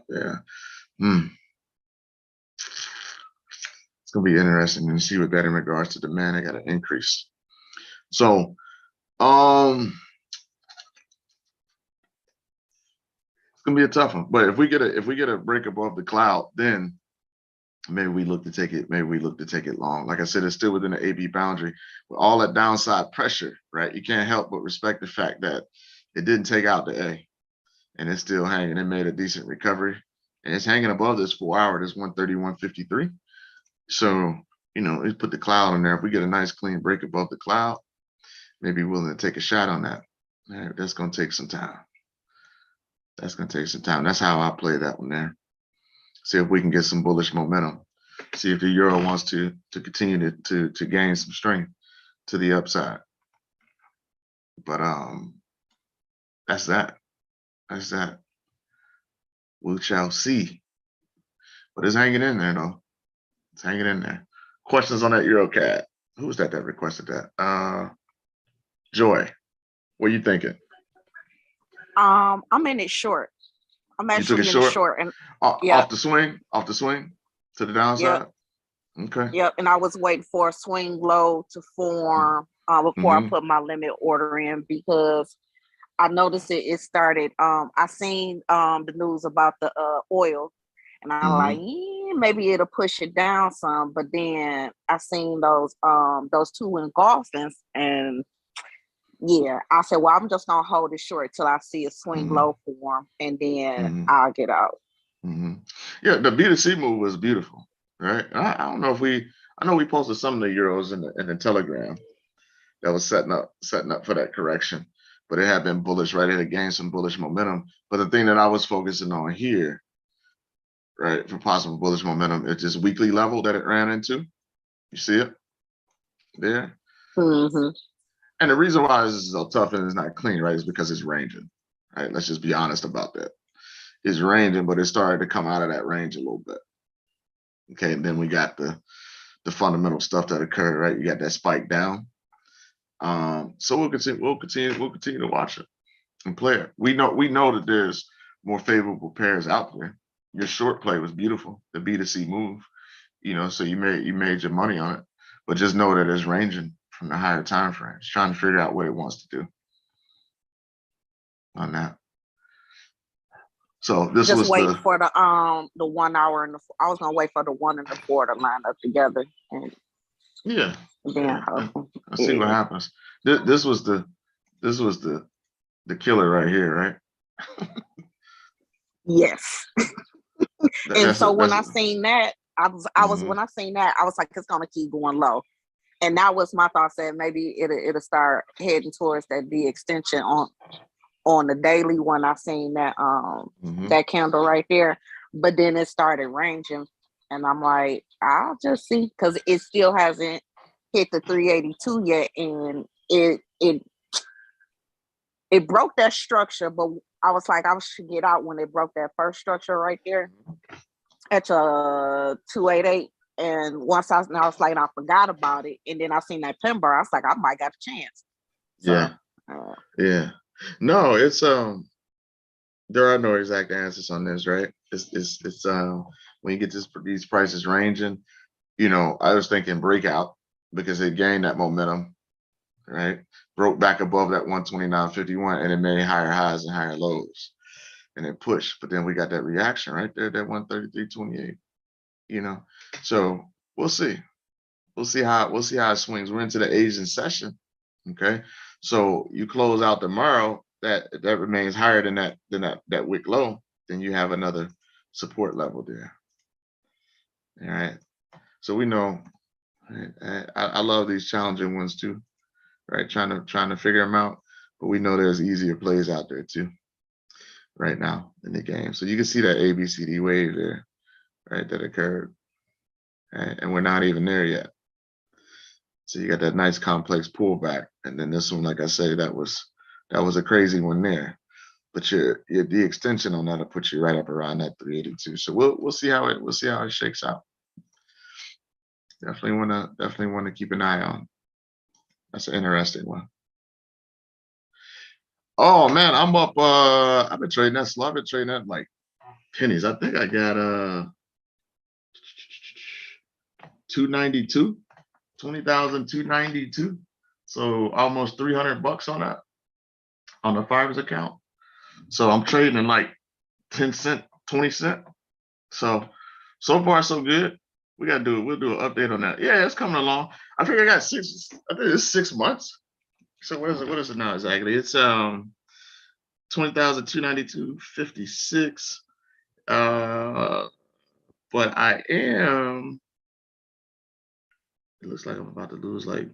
Yeah. It's gonna be interesting to see what that in regards to demand. I got an increase. So, it's gonna be a tough one. But if we get a break above the cloud, then maybe we look to take it. Maybe we look to take it long. Like I said, it's still within the AB boundary with all that downside pressure, right? You can't help but respect the fact that it didn't take out the A, and it's still hanging. It made a decent recovery, and it's hanging above this 4-hour. This 131.53. So it put the cloud in there. If we get a nice clean break above the cloud, maybe willing to take a shot on that. Right, that's gonna take some time. That's how I play that one there. See if we can get some bullish momentum. See if the euro wants to continue to gain some strength to the upside. But that's that. We shall see. But it's hanging in there though. It's hanging in there. Questions on that Euro CAD? Who was that requested that? Joy, what are you thinking? I'm in it short. I'm actually in it short, and off the swing to the downside. Yep. Okay. Yep. And I was waiting for a swing low to form before I put my limit order in, because I noticed it started. I seen the news about the oil, and I'm like, maybe it'll push it down some. But then I seen those two engulfings, and Yeah, I said, well, I'm just gonna hold it short till I see a swing low form, and then I'll get out. Yeah, the B2C move was beautiful, right? I don't know if I know we posted some of the euros in the Telegram that was setting up for that correction, but it had been bullish, right? It had gained some bullish momentum. But the thing that I was focusing on here, right, for possible bullish momentum, it's this weekly level that it ran into. You see it there? And the reason why this is so tough and it's not clean, right, is because it's ranging, right? Let's just be honest about that. It's ranging, but it started to come out of that range a little bit. Okay, and then we got the fundamental stuff that occurred, right? You got that spike down. So we'll continue to watch it and play it. We know that there's more favorable pairs out there. Your short play was beautiful, the B2C move, you know, so you made your money on it, but just know that it's ranging from the higher time frame. It's trying to figure out what it wants to do on that. So this just was wait for the 1 hour and I was gonna wait for the 1 and the 4 to line up together, and yeah. then I see what happens. This was the killer right here, right? Yes. And so when I seen that, when I seen that, I was like, it's gonna keep going low. And that was my thought, said maybe it'll start heading towards that D extension on the daily when I seen that that candle right there. But then it started ranging, and I'm like, I'll just see, because it still hasn't hit the 382 yet, and it broke that structure. But I was like, I should get out when it broke that first structure right there at 288. And once I was like, I forgot about it, and then I seen that pin bar. I was like, I might got a chance. So, yeah. No, it's there are no exact answers on this, right? It's when you get these prices ranging, you know, I was thinking breakout because it gained that momentum, right? Broke back above that 129.51 and it made higher highs and higher lows and it pushed. But then we got that reaction right there, that 133.28, you know. So we'll see. We'll see how it swings. We're into the Asian session. Okay. So you close out tomorrow, that remains higher than that wick low, then you have another support level there. All right. So we know, right? I love these challenging ones too, right? Trying to figure them out, but we know there's easier plays out there too right now in the game. So you can see that ABCD wave there, right, that occurred, right? And we're not even there yet. So you got that nice complex pullback, and then this one, like I say, that was a crazy one there. But your D extension on that'll put you right up around that 382. So we'll see how it shakes out. Definitely wanna keep an eye on. That's an interesting one. Oh man, I'm up. I've been trading that slow. I've been trading that like pennies. I think I got 292. 20,292. So almost $300 on that, on the Fibers account. So I'm trading in like 10 cent, 20 cent. So far so good. We'll do an update on that. Yeah, it's coming along. I think I think it's 6 months. So what is it now exactly? It's 20,292.56. But I am, it looks like I'm about to lose like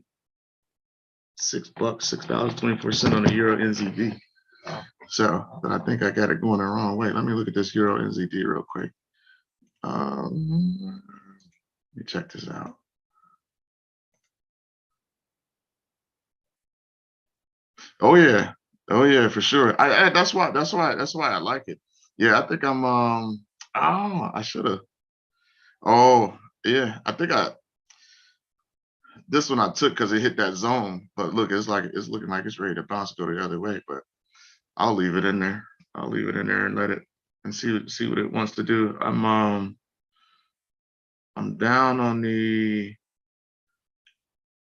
$6, $6.24 on the Euro NZD. So, but I think I got it going the wrong way. Let me look at this Euro NZD real quick. Let me check this out. Oh yeah, for sure. That's why I like it. Yeah, I think I'm I should have. Oh yeah, I think this one I took because it hit that zone. But look, it's looking like it's ready to bounce, go the other way. But I'll leave it in there. I'll leave it in there and let it and see what it wants to do. I'm down on the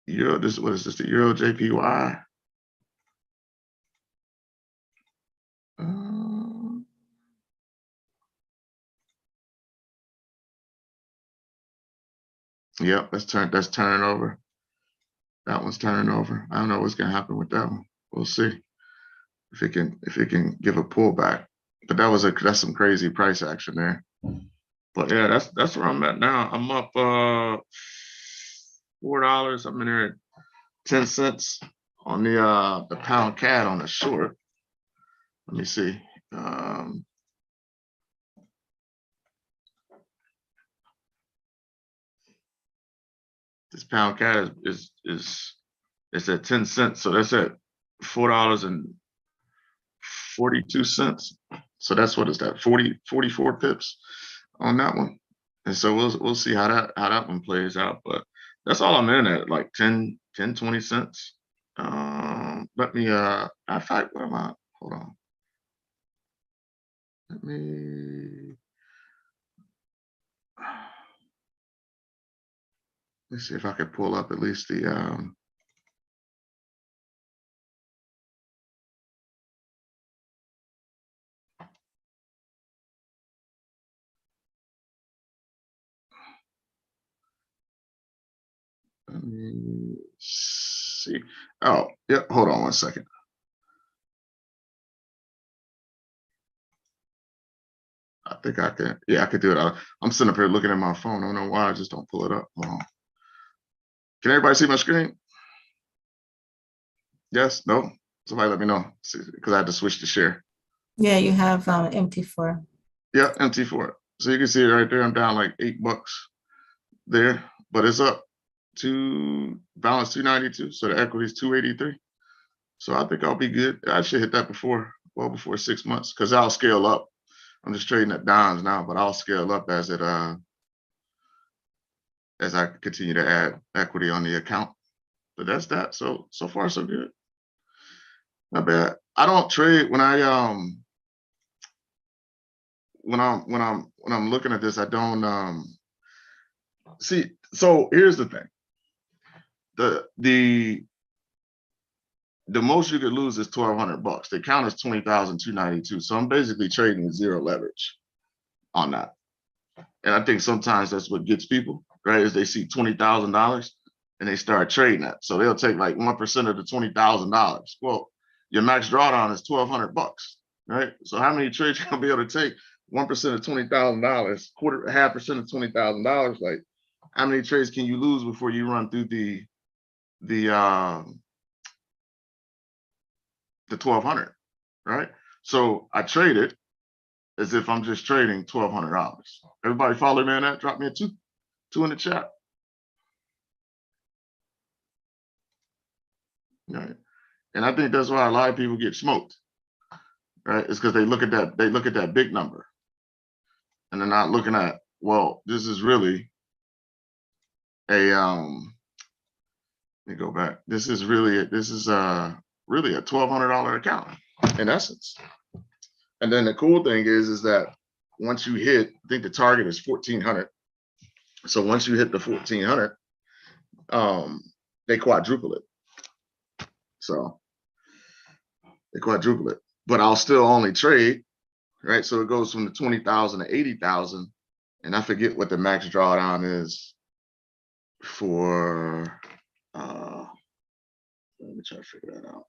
Euro. What is this? The Euro JPY. Yep, that's turning over. That one's turning over. I don't know what's gonna happen with that one. we'll see if it can give a pullback. But that's some crazy price action there. But yeah, that's where I'm at now. I'm up $4. I'm in there at 10 cents on the pound CAD on the short. Let me see. This pound CAD is at 10 cents, so that's at $4.42. So that's what is that 44 pips on that one. And so we'll see how that one plays out. But that's all I'm in at, like 10, 20 cents. Let me in fact, what am I? Hold on. Let's see if I could pull up at least the let me see. Oh, yeah, hold on one second. I think I can. Yeah, I could do it. I'm sitting up here looking at my phone. I don't know why I just don't pull it up. Hold on. Can everybody see my screen? Yes? No? Somebody let me know, because I had to switch to share. Yeah, you have MT4. Yeah, MT4. So you can see it right there. I'm down like $8 there, but it's up to balance 292. So the equity is 283. So I think I'll be good. I should hit that before 6 months, because I'll scale up. I'm just trading at dimes now, but I'll scale up as I continue to add equity on the account. But that's that. So far so good. Not bad. I don't trade when I'm looking at this. I don't see. So here's the thing. The most you could lose is $1,200. The count is 20,292. So I'm basically trading with zero leverage on that. And I think sometimes that's what gets people, right? Is they see $20,000 and they start trading that. So they'll take like 1% of the $20,000. Well, your max drawdown is $1,200, right? So how many trades you gonna be able to take? 1% of $20,000, 0.5% of $20,000. Like, how many trades can you lose before you run through the 1,200, right? So I trade it as if I'm just trading $1,200. Everybody follow me on that? Drop me a two in the chat. Right. And I think that's why a lot of people get smoked, right? It's because they look at that big number, and they're not looking at, well, this is really a let me go back. This is really a $1,200 account in essence. And then the cool thing is that once you hit, I think the target is 1,400. So once you hit the 1,400, they quadruple it. So they quadruple it, but I'll still only trade, right? So it goes from the 20,000 to 80,000, and I forget what the max drawdown is for. Let me try to figure that out.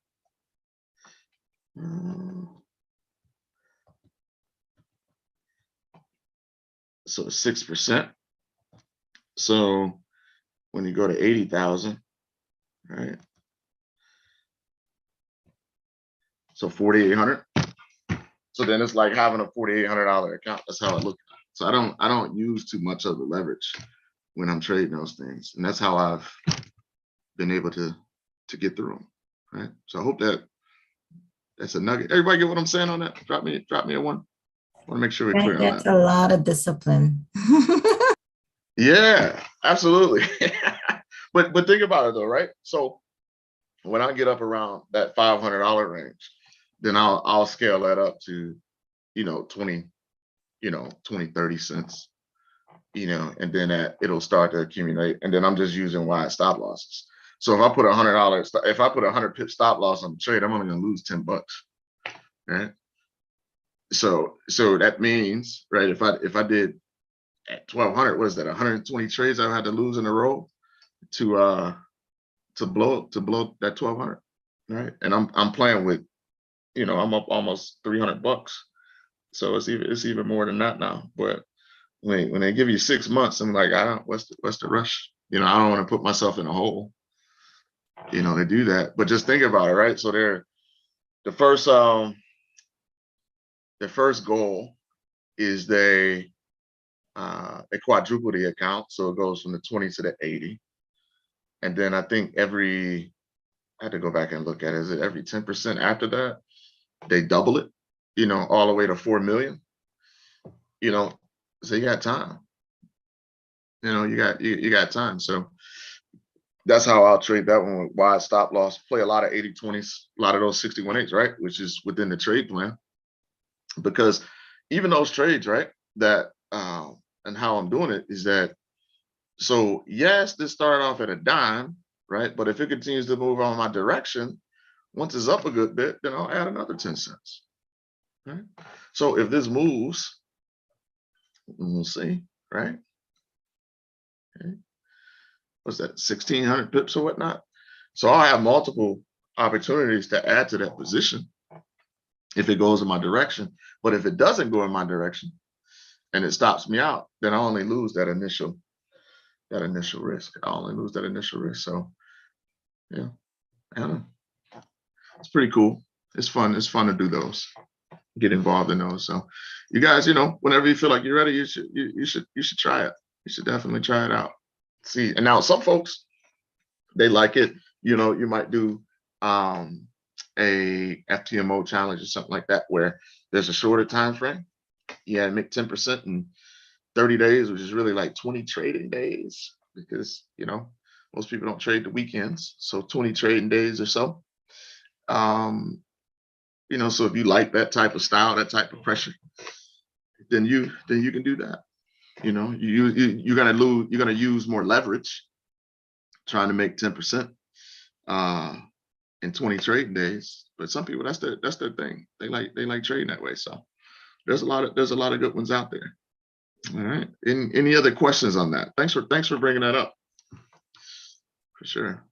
So 6%. So when you go to 80,000, right? So 4,800. So then it's like having a $4,800 account. That's how I look at it. So I don't use too much of the leverage when I'm trading those things, and that's how I've been able to get through them, right? So I hope that's a nugget. Everybody get what I'm saying on that? Drop me a one. I want to make sure we're clear on that. That's a lot of discipline. Yeah, absolutely. But think about it though, right? So when I get up around that $500 range, then I'll scale that up to 20, 30 cents, and then it'll start to accumulate, and then I'm just using wide stop losses. So if I put $100, if I put 100 pip stop loss on the trade, I'm only gonna lose $10, right? So that means, right, if I did at 1,200, what is that, 120 trades I had to lose in a row to blow that 1,200. right? And I'm playing with, you know, I'm up almost $300. So it's even more than that now. But when they give you 6 months, I'm like, what's the rush? You know, I don't want to put myself in a hole, you know, to do that. But just think about it, right? So the first goal is they quadruple the account, so it goes from the 20 to the 80. And then I think I had to go back and look at it. Is it every 10% after that? They double it, you know, all the way to 4 million. You know, so you got time. You know, you got time. So that's how I'll trade that one with wide stop loss. Play a lot of 80-20s, a lot of those 61-8s, right? Which is within the trade plan. Because even those trades, right, that and how I'm doing it is that, so yes, this started off at a dime, right? But if it continues to move on my direction, once it's up a good bit, then I'll add another 10 cents. Right? So if this moves, we'll see, right? Okay. What's that, 1,600 pips or whatnot? So I'll have multiple opportunities to add to that position if it goes in my direction. But if it doesn't go in my direction and it stops me out, then I only lose that initial risk. I only lose that initial risk. So yeah, I don't know. It's pretty cool. It's fun. It's fun to do those. Get involved in those. So you guys, you know, whenever you feel like you're ready, you should try it. You should definitely try it out. See, and now some folks, they like it. You know, you might do a FTMO challenge or something like that, where there's a shorter time frame. Yeah, make 10% in 30 days, which is really like 20 trading days, because, you know, most people don't trade the weekends. So 20 trading days or so. You know, so if you like that type of style, that type of pressure, then you can do that. You know, you're gonna use more leverage trying to make 10% in 20 trading days. But some people, that's their thing. They like trading that way. So there's a lot of good ones out there. All right. Any other questions on that? Thanks for bringing that up. For sure.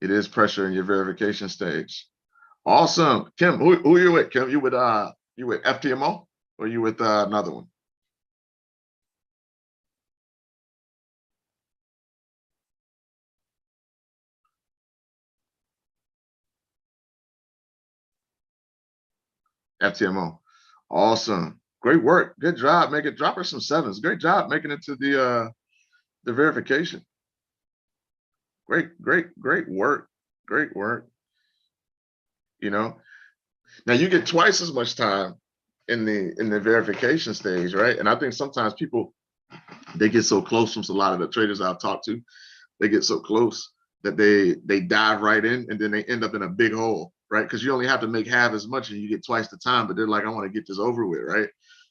It is pressure in your verification stage. Awesome. Kim, who are you with? Kim, you with FTMO or you with another one? FTMO. Awesome. Great work. Good job. Drop her some sevens. Great job making it to the verification. Great work. Great work. You know, now you get twice as much time in the verification stage, right? And I think sometimes people, they get so close, from a lot of the traders I've talked to, they get so close that they dive right in, and then they end up in a big hole, right? Because you only have to make half as much and you get twice the time, but they're like, I want to get this over with, right?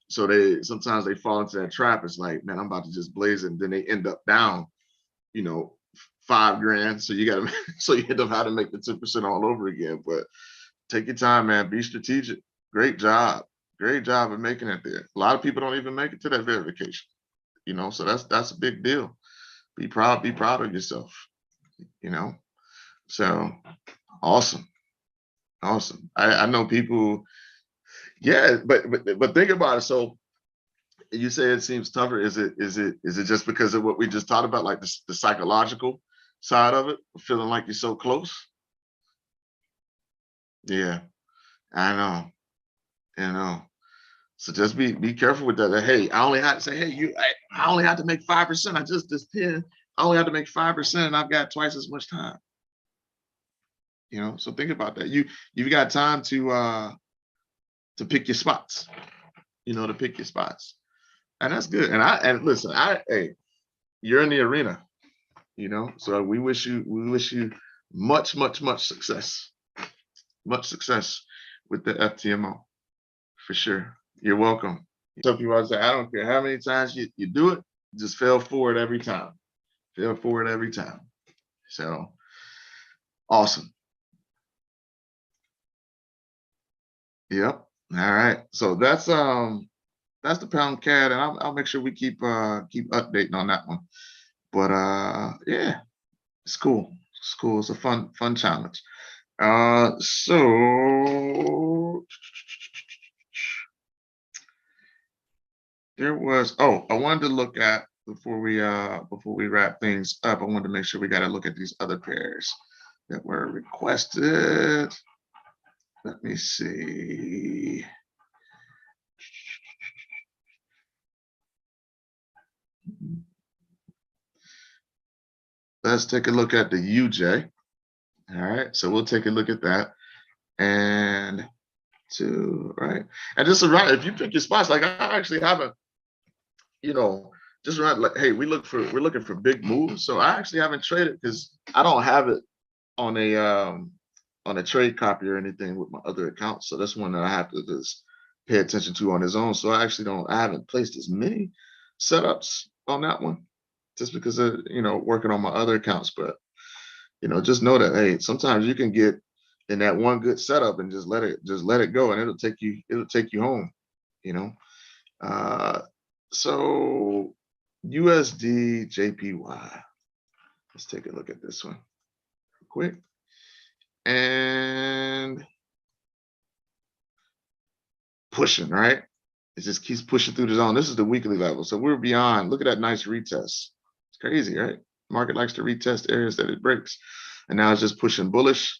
So sometimes they fall into that trap. It's like, man, I'm about to just blaze it, and then they end up down, you know, $5,000. So you end up having to make the 10% all over again. But take your time, man. Be strategic. Great job of making it there. A lot of people don't even make it to that verification, you know, so that's a big deal. Be proud of yourself, you know. So awesome. I know people, yeah, but think about it. So you say it seems tougher. Is it just because of what we just talked about, like the psychological side of it, feeling like you're so close? Yeah, I know. So just be careful with that. Hey, I only had to say, hey, I only had to make 5%. I just this 10. I only had to make 5%, and I've got twice as much time. You know, so think about that. You've got time to pick your spots. You know, to pick your spots, and that's good. And listen, hey, you're in the arena. You know, so we wish you much success. Much success with the FTMO, for sure. You're welcome. Some people say, I don't care how many times you do it, just fail forward every time. So awesome. Yep. All right. So that's the pound CAD, and I'll make sure we keep updating on that one. But yeah, It's cool. It's cool. It's a fun challenge. So there was, I wanted to look at before we wrap things up, I wanted to make sure we got to look at these other pairs that were requested. Let me see. Let's take a look at the UJ. All right, so we'll take a look at that. And right. And just around, if you pick your spots, like I actually haven't, just around, like, hey, we're looking for big moves. So I actually haven't traded because I don't have it on a trade copy or anything with my other accounts. So that's one that I have to just pay attention to on its own. So I haven't placed as many setups on that one just because of, working on my other accounts. But, just know that, hey, sometimes you can get in that one good setup and just let it go, and it'll take you home, So USD Jpy. Let's take a look at this one real quick. And pushing, right? It just keeps pushing through the zone. This is the weekly level. So we're beyond. Look at that nice retest. It's crazy, right? Market likes to retest areas that it breaks. And now it's just pushing bullish.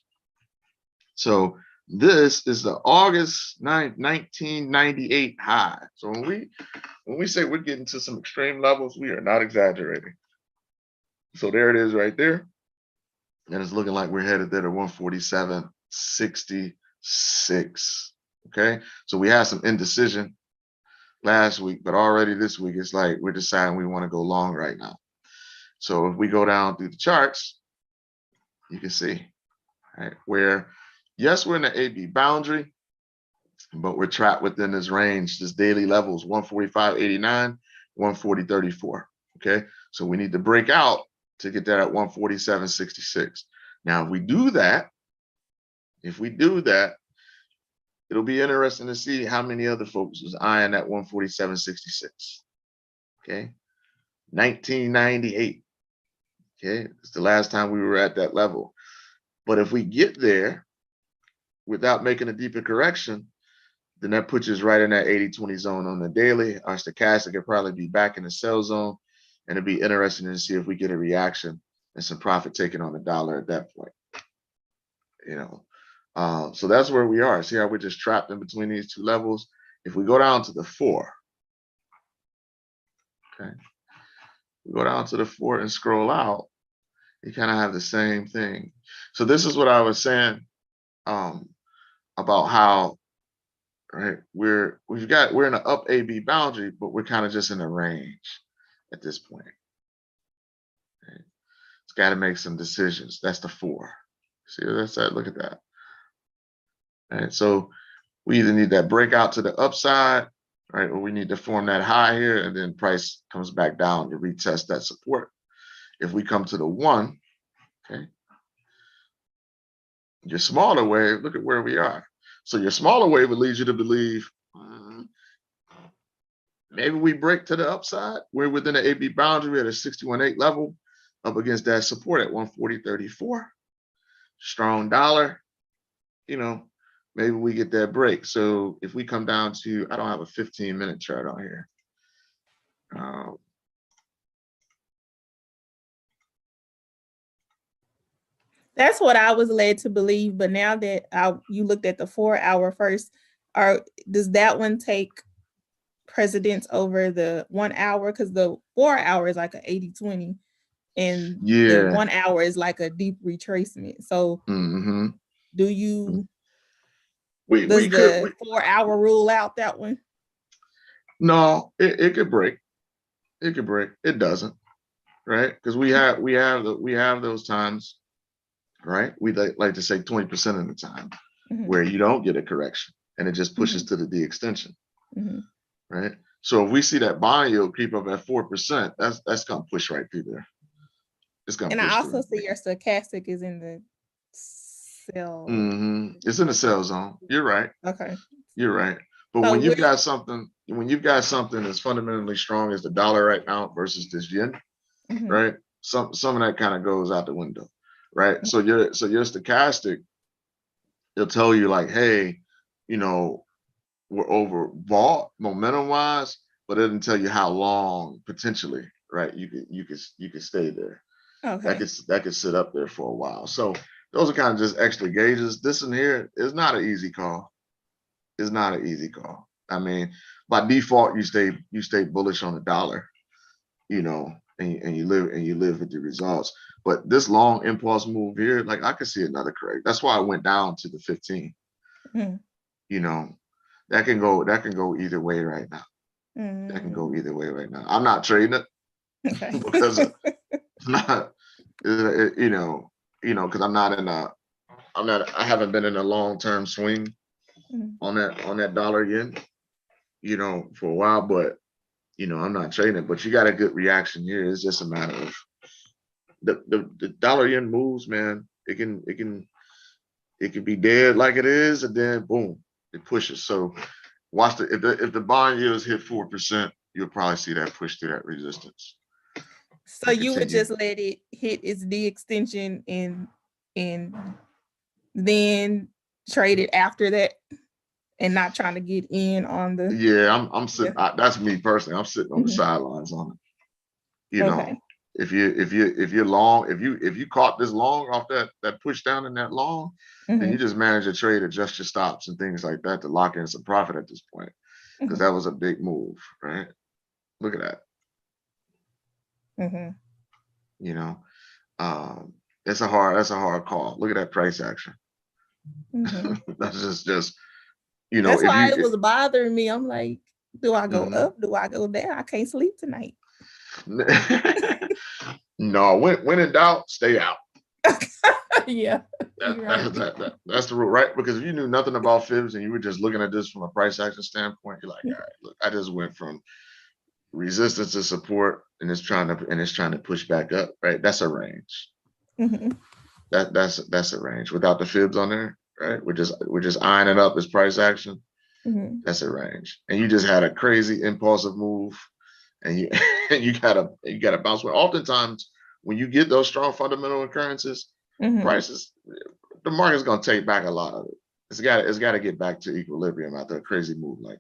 So this is the August 9th, 1998 high. So when we say we're getting to some extreme levels, we are not exaggerating. So there it is right there. And it's looking like we're headed there to 147.66. Okay. So we had some indecision last week, but already this week, it's like we're deciding we want to go long right now. So if we go down through the charts, you can see, right, where, yes, we're in the AB boundary, but we're trapped within this range. This daily level is 145.89, 140.34. Okay. So we need to break out to get that at 147.66. Now, if we do that, it'll be interesting to see how many other folks was eyeing that 147.66. Okay. 1998. Okay. It's the last time we were at that level. But if we get there without making a deeper correction, then that puts us right in that 80-20 zone on the daily. Our stochastic could probably be back in the sell zone. And it'd be interesting to see if we get a reaction and some profit taken on the dollar at that point. So that's where we are. See how we're just trapped in between these two levels? If we go down to the 4, okay, we go down to the 4 and scroll out, you kind of have the same thing. So this is what I was saying about how, right, we're in an up AB boundary, but we're kind of just in a range at this point. Okay. It's got to make some decisions. That's the 4. See what that's at? Look at that. All right, so we either need that breakout to the upside, right, or we need to form that high here, and then price comes back down to retest that support. If we come to the 1, okay, your smaller wave, look at where we are. So your smaller wave would lead you to believe maybe we break to the upside. We're within the AB boundary at a 61.8 level up against that support at 140.34. Strong dollar, maybe we get that break. So if we come down to, I don't have a 15-minute chart on here. That's what I was led to believe. But now that you looked at the 4-hour first, does that one take precedence over the 1 hour? Because the 4 hour is like an 80-20, and the 1 hour is like a deep retracement. So do you? Does the 4 hour rule out that one? No, it could break. It could break. It doesn't, right? Because we have those times, right? We like to say 20% of the time where you don't get a correction and it just pushes to the D extension, right? So if we see that bond yield creep up at 4%, that's gonna push right through there. It's gonna. And I also see your stochastic is in the sell. It's in the sell zone. You're right. Okay. You're right. But so when you've got something that's fundamentally strong as the dollar right now versus this yen, right? some of that kind of goes out the window, right? So your stochastic, it'll tell you like, hey, you know, we're overbought momentum wise, but it doesn't tell you how long potentially, right? You could stay there. Okay. That could sit up there for a while. So those are kind of just extra gauges. This in here is not an easy call. It's not an easy call. I mean, by default, you stay bullish on the dollar, you know, and you live with the results. But this long impulse move here, like I could see another correct. That's why I went down to the 15. Mm. You know, that can go either way right now. That can go either way right now. I'm not trading it Okay. because it's not, you know, because I haven't been in a long-term swing on that dollar yen, you know, for a while, but you know, I'm not trading it. But you got a good reaction here. It's just a matter of the dollar yen moves, man. It can be dead like it is, and then boom, it pushes. So watch if the bond yields hit 4%, you'll probably see that push through that resistance. So you would just let it hit its D extension and then trade it after that, and not trying to get in on the. Yeah, I'm sitting. That's me personally. I'm sitting on the sidelines on it. You know, if you're long, if you caught this long off that push down in that long, then you just manage your trade, adjust your stops and things like that to lock in some profit at this point, because that was a big move, right? Look at that. You know, that's a hard call. Look at that price action. That's just you know. That's why it was bothering me. I'm like, do I go up? Do I go down? I can't sleep tonight. No, when in doubt, stay out. Yeah. That's the rule, right? Because if you knew nothing about fibs and you were just looking at this from a price action standpoint, you're like, all right, look, I just went from resistance to support, and it's trying to push back up, right? That's a range. That's a range without the fibs on there, right? We're just eyeing it up as price action. That's a range, and you just had a crazy impulsive move, and you gotta bounce. Oftentimes, when you get those strong fundamental occurrences, prices, the market's gonna take back a lot of it. It's got to get back to equilibrium after a crazy move like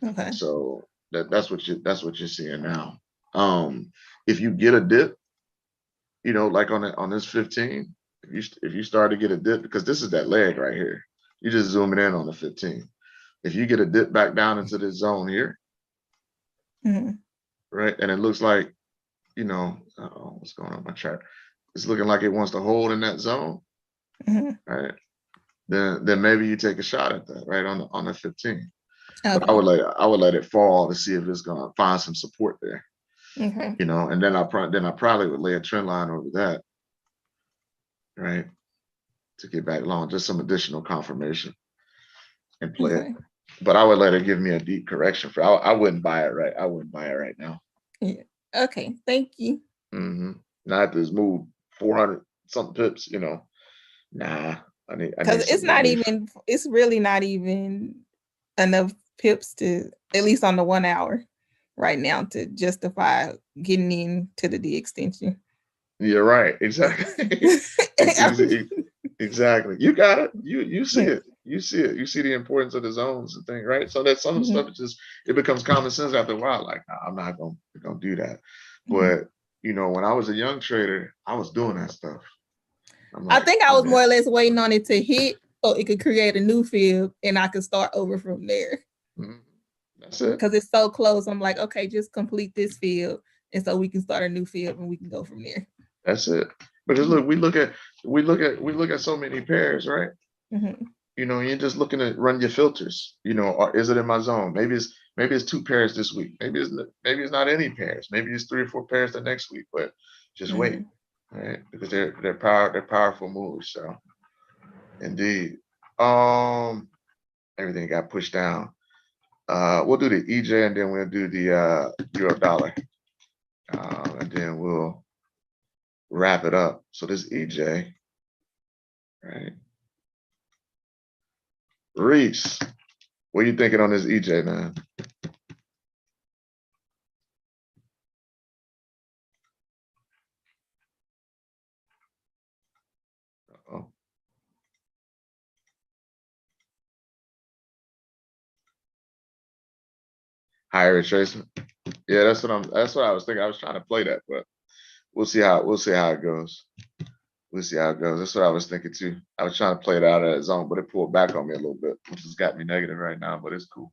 that. Okay. So that's what you're seeing now. If you get a dip, you know, like on this 15, if you start to get a dip, because this is that leg right here, you just zooming in on the 15. If you get a dip back down into this zone here, right, and it looks like, you know, what's going on with my chart? It's looking like it wants to hold in that zone, right? Then maybe you take a shot at that, right, on the 15. Okay. But I would let it fall to see if it's gonna find some support there. You know, and then I probably would lay a trend line over that, right, to get back long, just some additional confirmation and play it. But I would let it give me a deep correction for. I wouldn't buy it right. I wouldn't buy it right now. Yeah. Okay. Thank you. Not this move 400 something pips. You know, nah. I need because it's not relief. Even. It's really not even enough pips to, at least on the 1 hour, right now, to justify getting into the D extension. You're right. Exactly. Exactly. You got it. You see it. You see it. You see the importance of the zones and things, right? So that some stuff it becomes common sense after a while. Like, nah, I'm not gonna do that. But you know, when I was a young trader, I was doing that stuff. Like, I think I was more or less waiting on it to hit so it could create a new field and I could start over from there. That's it. Because it's so close. I'm like, okay, just complete this field, and so we can start a new field and we can go from there. That's it. Because look, we look at so many pairs, right? You know, you're just looking to run your filters. You know, or is it in my zone? Maybe it's 2 pairs this week. Maybe it's not any pairs. Maybe it's 3 or 4 pairs the next week. But just wait, right? Because they're powerful moves. So, indeed, everything got pushed down. We'll do the EJ and then we'll do the euro dollar, and then we'll wrap it up. So this EJ, right? Reese, what are you thinking on this EJ, man? Oh. Higher retracement. Yeah, that's what I was thinking. I was trying to play that, but we'll see how it goes. We'll see how it goes. That's what I was thinking too. I was trying to play it out of that zone, but it pulled back on me a little bit, which has got me negative right now, but it's cool.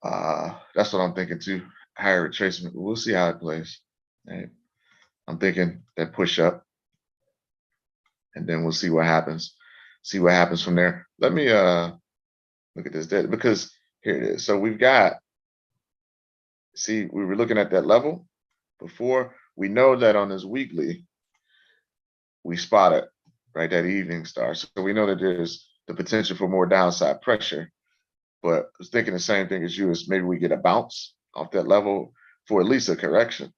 That's what I'm thinking too. Higher retracement. We'll see how it plays. Right. I'm thinking that push up, and then we'll see what happens. See what happens from there. Let me look at this data, because here it is. So we've got, see, we were looking at that level before. We know that on this weekly, we spotted, right, that evening star. So we know that there's the potential for more downside pressure. But I was thinking the same thing as you, is maybe we get a bounce off that level for at least a correction.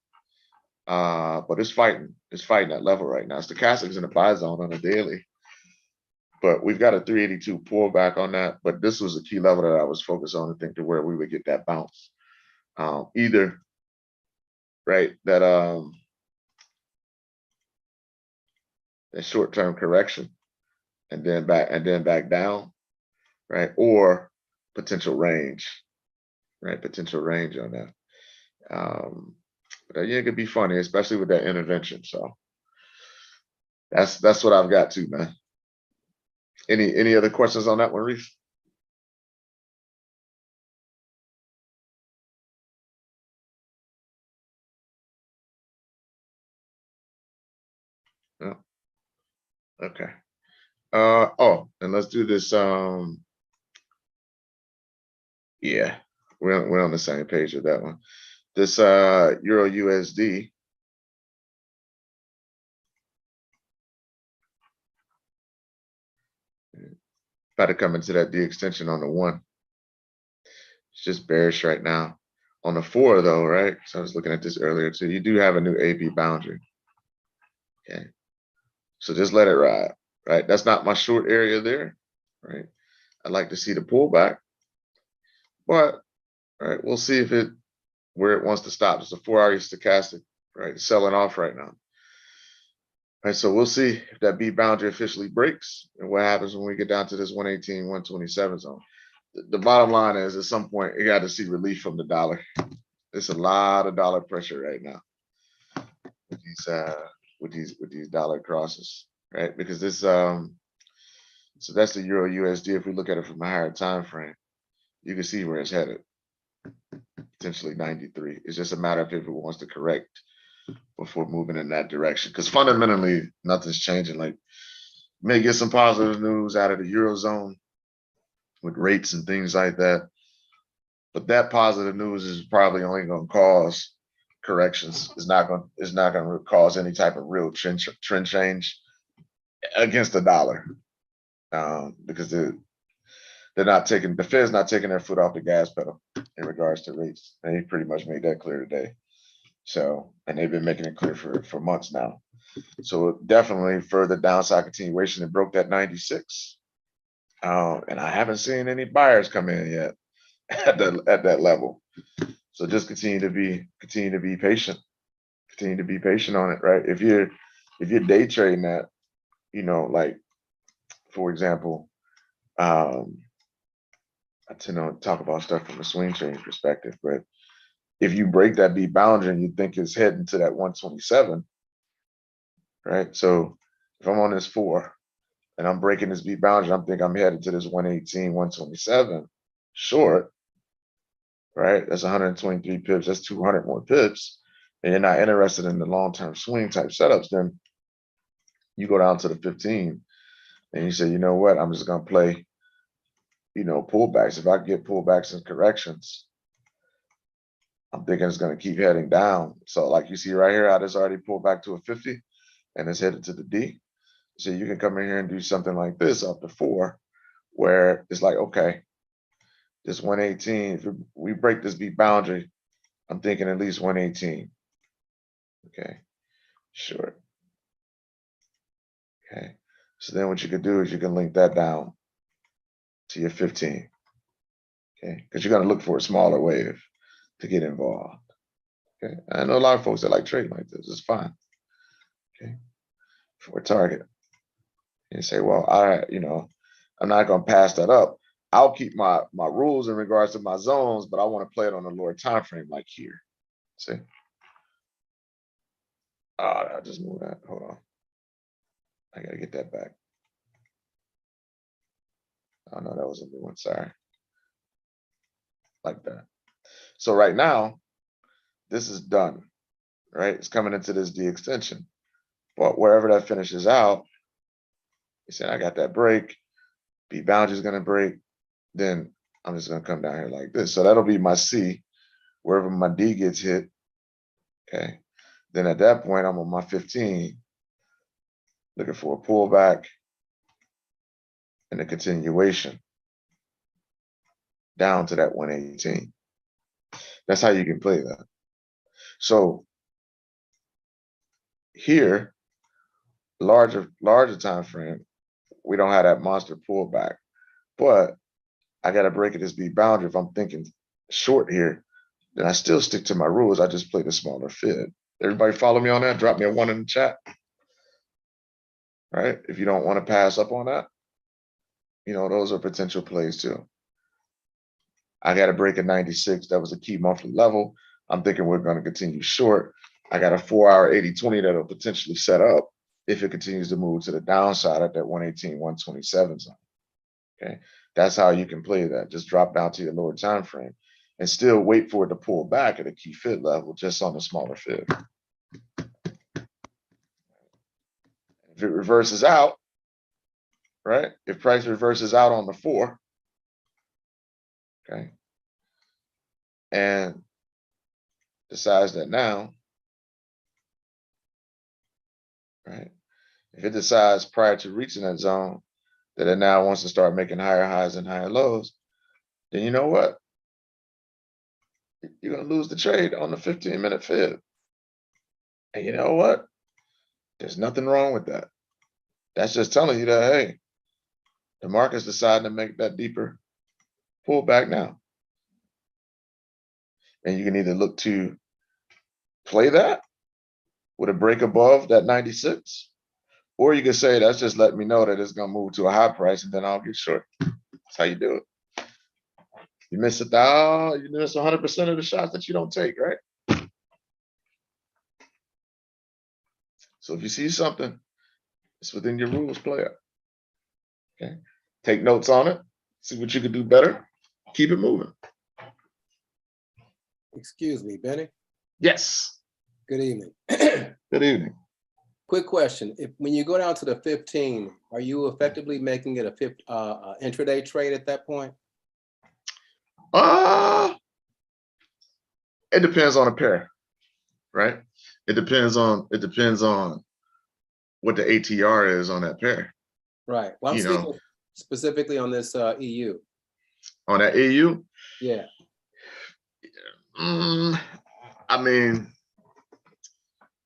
But it's fighting that level right now. Stochastic's in the buy zone on a daily. But we've got a 382 pullback on that. But this was a key level that I was focused on, to think to where we would get that bounce. Either, right, that short-term correction and then back down, right? Or potential range, right? Potential range on that. But yeah, it could be funny, especially with that intervention. So that's what I've got too, man. Any other questions on that one, Reese? No. Okay. Oh, and let's do this. Yeah, we're on the same page with that one. This Euro USD. About to come into that D extension on the 1. It's just bearish right now. On the 4 though, right? So I was looking at this earlier too. You do have a new AP boundary. Okay. So just let it ride, right? That's not my short area there, right? I'd like to see the pullback, but all right, we'll see where it wants to stop. It's a 4-hour stochastic, right? It's selling off right now. All right, so we'll see if that B boundary officially breaks and what happens when we get down to this 118, 127 zone. The bottom line is, at some point, you got to see relief from the dollar. There's a lot of dollar pressure right now with these dollar crosses, right? Because this so that's the Euro USD. If we look at it from a higher time frame, you can see where it's headed. Potentially 93. It's just a matter of if it wants to correct before moving in that direction. Because fundamentally, nothing's changing. Like, may get some positive news out of the Eurozone with rates and things like that. But that positive news is probably only going to cause corrections. It's not going to cause any type of real trend change against the dollar, because the Fed's not taking their foot off the gas pedal in regards to rates. They pretty much made that clear today. So, and they've been making it clear for months now. So definitely further downside continuation. It broke that 96. And I haven't seen any buyers come in yet at that level. So just continue to be patient. Continue to be patient on it, right? If you're day trading that, like, for example, I tend to talk about stuff from a swing trading perspective, but if you break that B boundary and you think it's heading to that 127, right? So if I'm on this 4 and I'm breaking this B boundary, I'm thinking I'm headed to this 118, 127 short, right? That's 123 pips. That's 200 more pips. And you're not interested in the long-term swing type setups, then you go down to the 15 and you say, you know what? I'm just going to play, pullbacks. If I get pullbacks and corrections, I'm thinking it's going to keep heading down. So like you see right here, I just already pulled back to a 50 and it's headed to the D. So you can come in here and do something like this up to 4, where it's like, okay, this 118, if we break this B boundary, I'm thinking at least 118. Okay, sure. Okay, so then what you could do is you can link that down to your 15. Okay, because you're going to look for a smaller wave to get involved. Okay, I know a lot of folks that like trading like this. It's fine. Okay, for a target. You say, well, I'm not going to pass that up. I'll keep my rules in regards to my zones, but I want to play it on a lower time frame like here. See? I just moved that. Hold on. I got to get that back. Oh, no, that was a new one. Sorry. Like that. So right now, this is done, right? It's coming into this D extension. But wherever that finishes out, you said, I got that break. B boundary is going to break. Then I'm just going to come down here like this. So that'll be my C. Wherever my D gets hit. Okay. Then at that point, I'm on my 15. Looking for a pullback and a continuation down to that 118. That's how you can play that. So here, larger time frame, we don't have that monster pullback, but I got to break at this B boundary. If I'm thinking short here, then I still stick to my rules. I just play the smaller fib. Everybody follow me on that? Drop me a 1 in the chat. Right? If you don't want to pass up on that, those are potential plays too. I got to break at 96. That was a key monthly level. I'm thinking we're going to continue short. I got a 4-hour 80-20 that'll potentially set up if it continues to move to the downside at that 118, 127 zone. Okay. That's how you can play that. Just drop down to your lower time frame and still wait for it to pull back at a key fit level just on the smaller fib. If it reverses out, right? If price reverses out on the 4, okay, and decides that now, right? If it decides prior to reaching that zone that it now wants to start making higher highs and higher lows, then you know what? You're going to lose the trade on the 15-minute fib. And you know what? There's nothing wrong with that. That's just telling you that, hey, the market's deciding to make that deeper pullback now. And you can either look to play that with a break above that 96, or you can say, that's just letting me know that it's going to move to a high price and then I'll get short. That's how you do it. You miss 1,000, you miss 100% of the shots that you don't take, right? So if you see something, it's within your rules, play it. Okay. Take notes on it. See what you can do better. Keep it moving. Excuse me, Benny. Yes. Good evening. Good evening. Quick question. When you go down to the 15, are you effectively making it a intraday trade at that point? It depends on a pair, right? It depends on what the ATR is on that pair. Right. Well, I'm speaking specifically on this EU. On that EU? Yeah. I mean,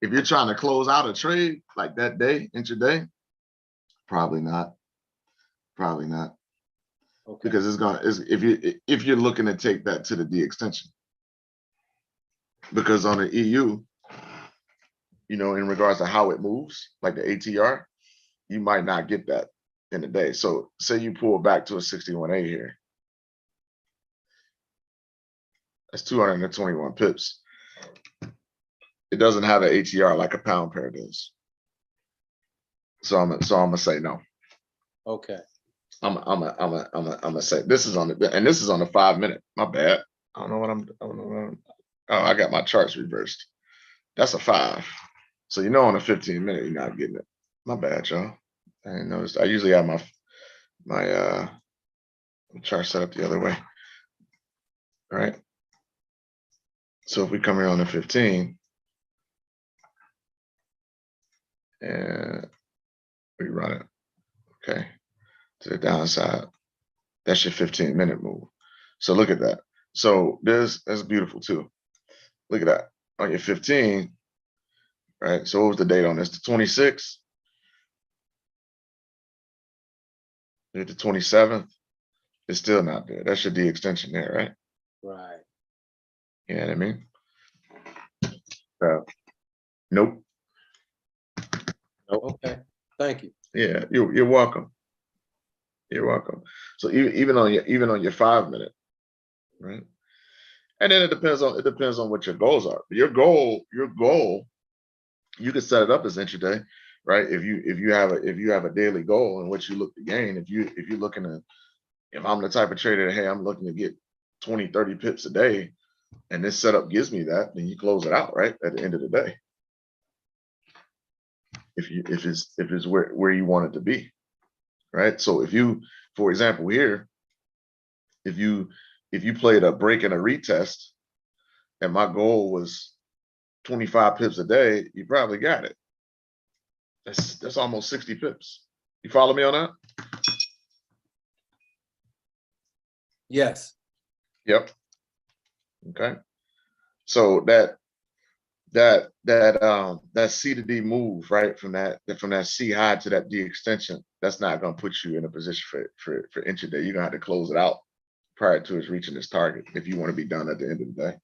if you're trying to close out a trade like that day, intraday, probably not. Probably not. Okay. Because if you're looking to take that to the D extension. Because on the EU, in regards to how it moves, like the ATR, you might not get that in a day. So say you pull back to a 61A here. That's 221 pips. It doesn't have an ATR like a pound pair does. So I'm gonna say no. Okay. I'm gonna say this is on the 5-minute. My bad. I don't know what I'm. Oh, I got my charts reversed. That's a 5. So on a 15-minute, you're not getting it. My bad, y'all. I didn't notice. I usually have my chart set up the other way. All right. So if we come here on the 15 and we run it, okay, to the downside, that's your 15-minute move. So look at that. So that's beautiful too. Look at that on your 15, right? So what was the date on this? The 26th? The 27th? It's still not there. That should be extension there, right? Right. You know what I mean? Nope. Okay. Thank you. Yeah, you're welcome. You're welcome. So even on your 5 minute, right? And then it depends on what your goals are. Your goal, you can set it up as intraday, right? If you have a daily goal in which you look to gain, if I'm the type of trader that, hey, I'm looking to get 20, 30 pips a day, and this setup gives me that, then you close it out, right? At the end of the day. If it's where you want it to be, right? So if you, for example, here, if you played a break and a retest, and my goal was 25 pips a day, you probably got it. That's almost 60 pips. You follow me on that? Yes. Yep. Okay. So that C to D move, right, from that C high to that D extension, that's not going to put you in a position for intraday. You're gonna have to close it out prior to its reaching its target if you want to be done at the end of the day.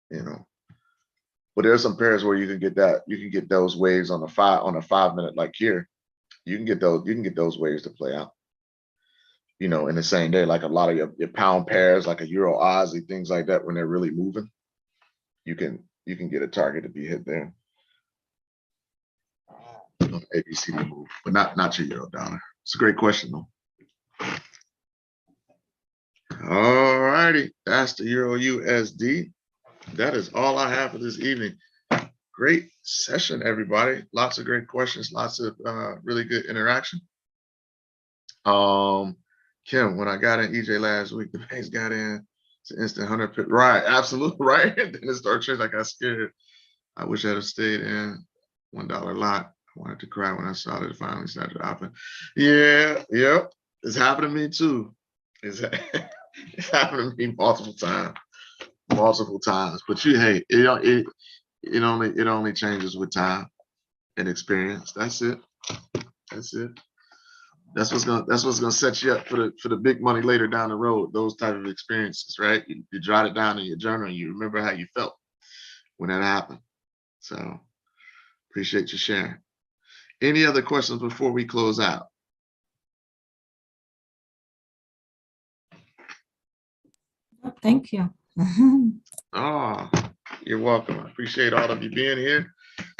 You know, but there's some pairs where you can get those waves on a 5 minute, like here. You can get those waves to play out, you know, in the same day. Like a lot of your pound pairs, like a Euro Aussie, things like that, when they're really moving, you can get a target to be hit there. ABCD move, but not your Euro dollar. It's a great question though. All righty, that's the Euro USD. That is all I have for this evening. Great session, everybody. Lots of great questions, lots of really good interaction. Kim, when I got in EJ last week, the banks got in, it's an instant 100 pip. Right, absolutely right. And then it started changing. I got scared. I wish I'd have stayed in. $1 lot. I wanted to cry when I saw that it finally started dropping. Yeah, yep. It's happened to me too. It's happened to me multiple times. But hey, it only changes with time and experience. That's it. That's what's gonna set you up for the big money later down the road. Those type of experiences, right? You jot it down in your journal and you remember how you felt when that happened. So appreciate you sharing. Any other questions before we close out? Thank you. Oh, you're welcome. I appreciate all of you being here.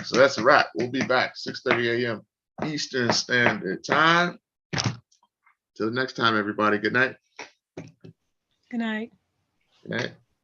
So that's a wrap. We'll be back 6:30 a.m. Eastern Standard Time. Till next time, everybody. Good night. Good night. Good night.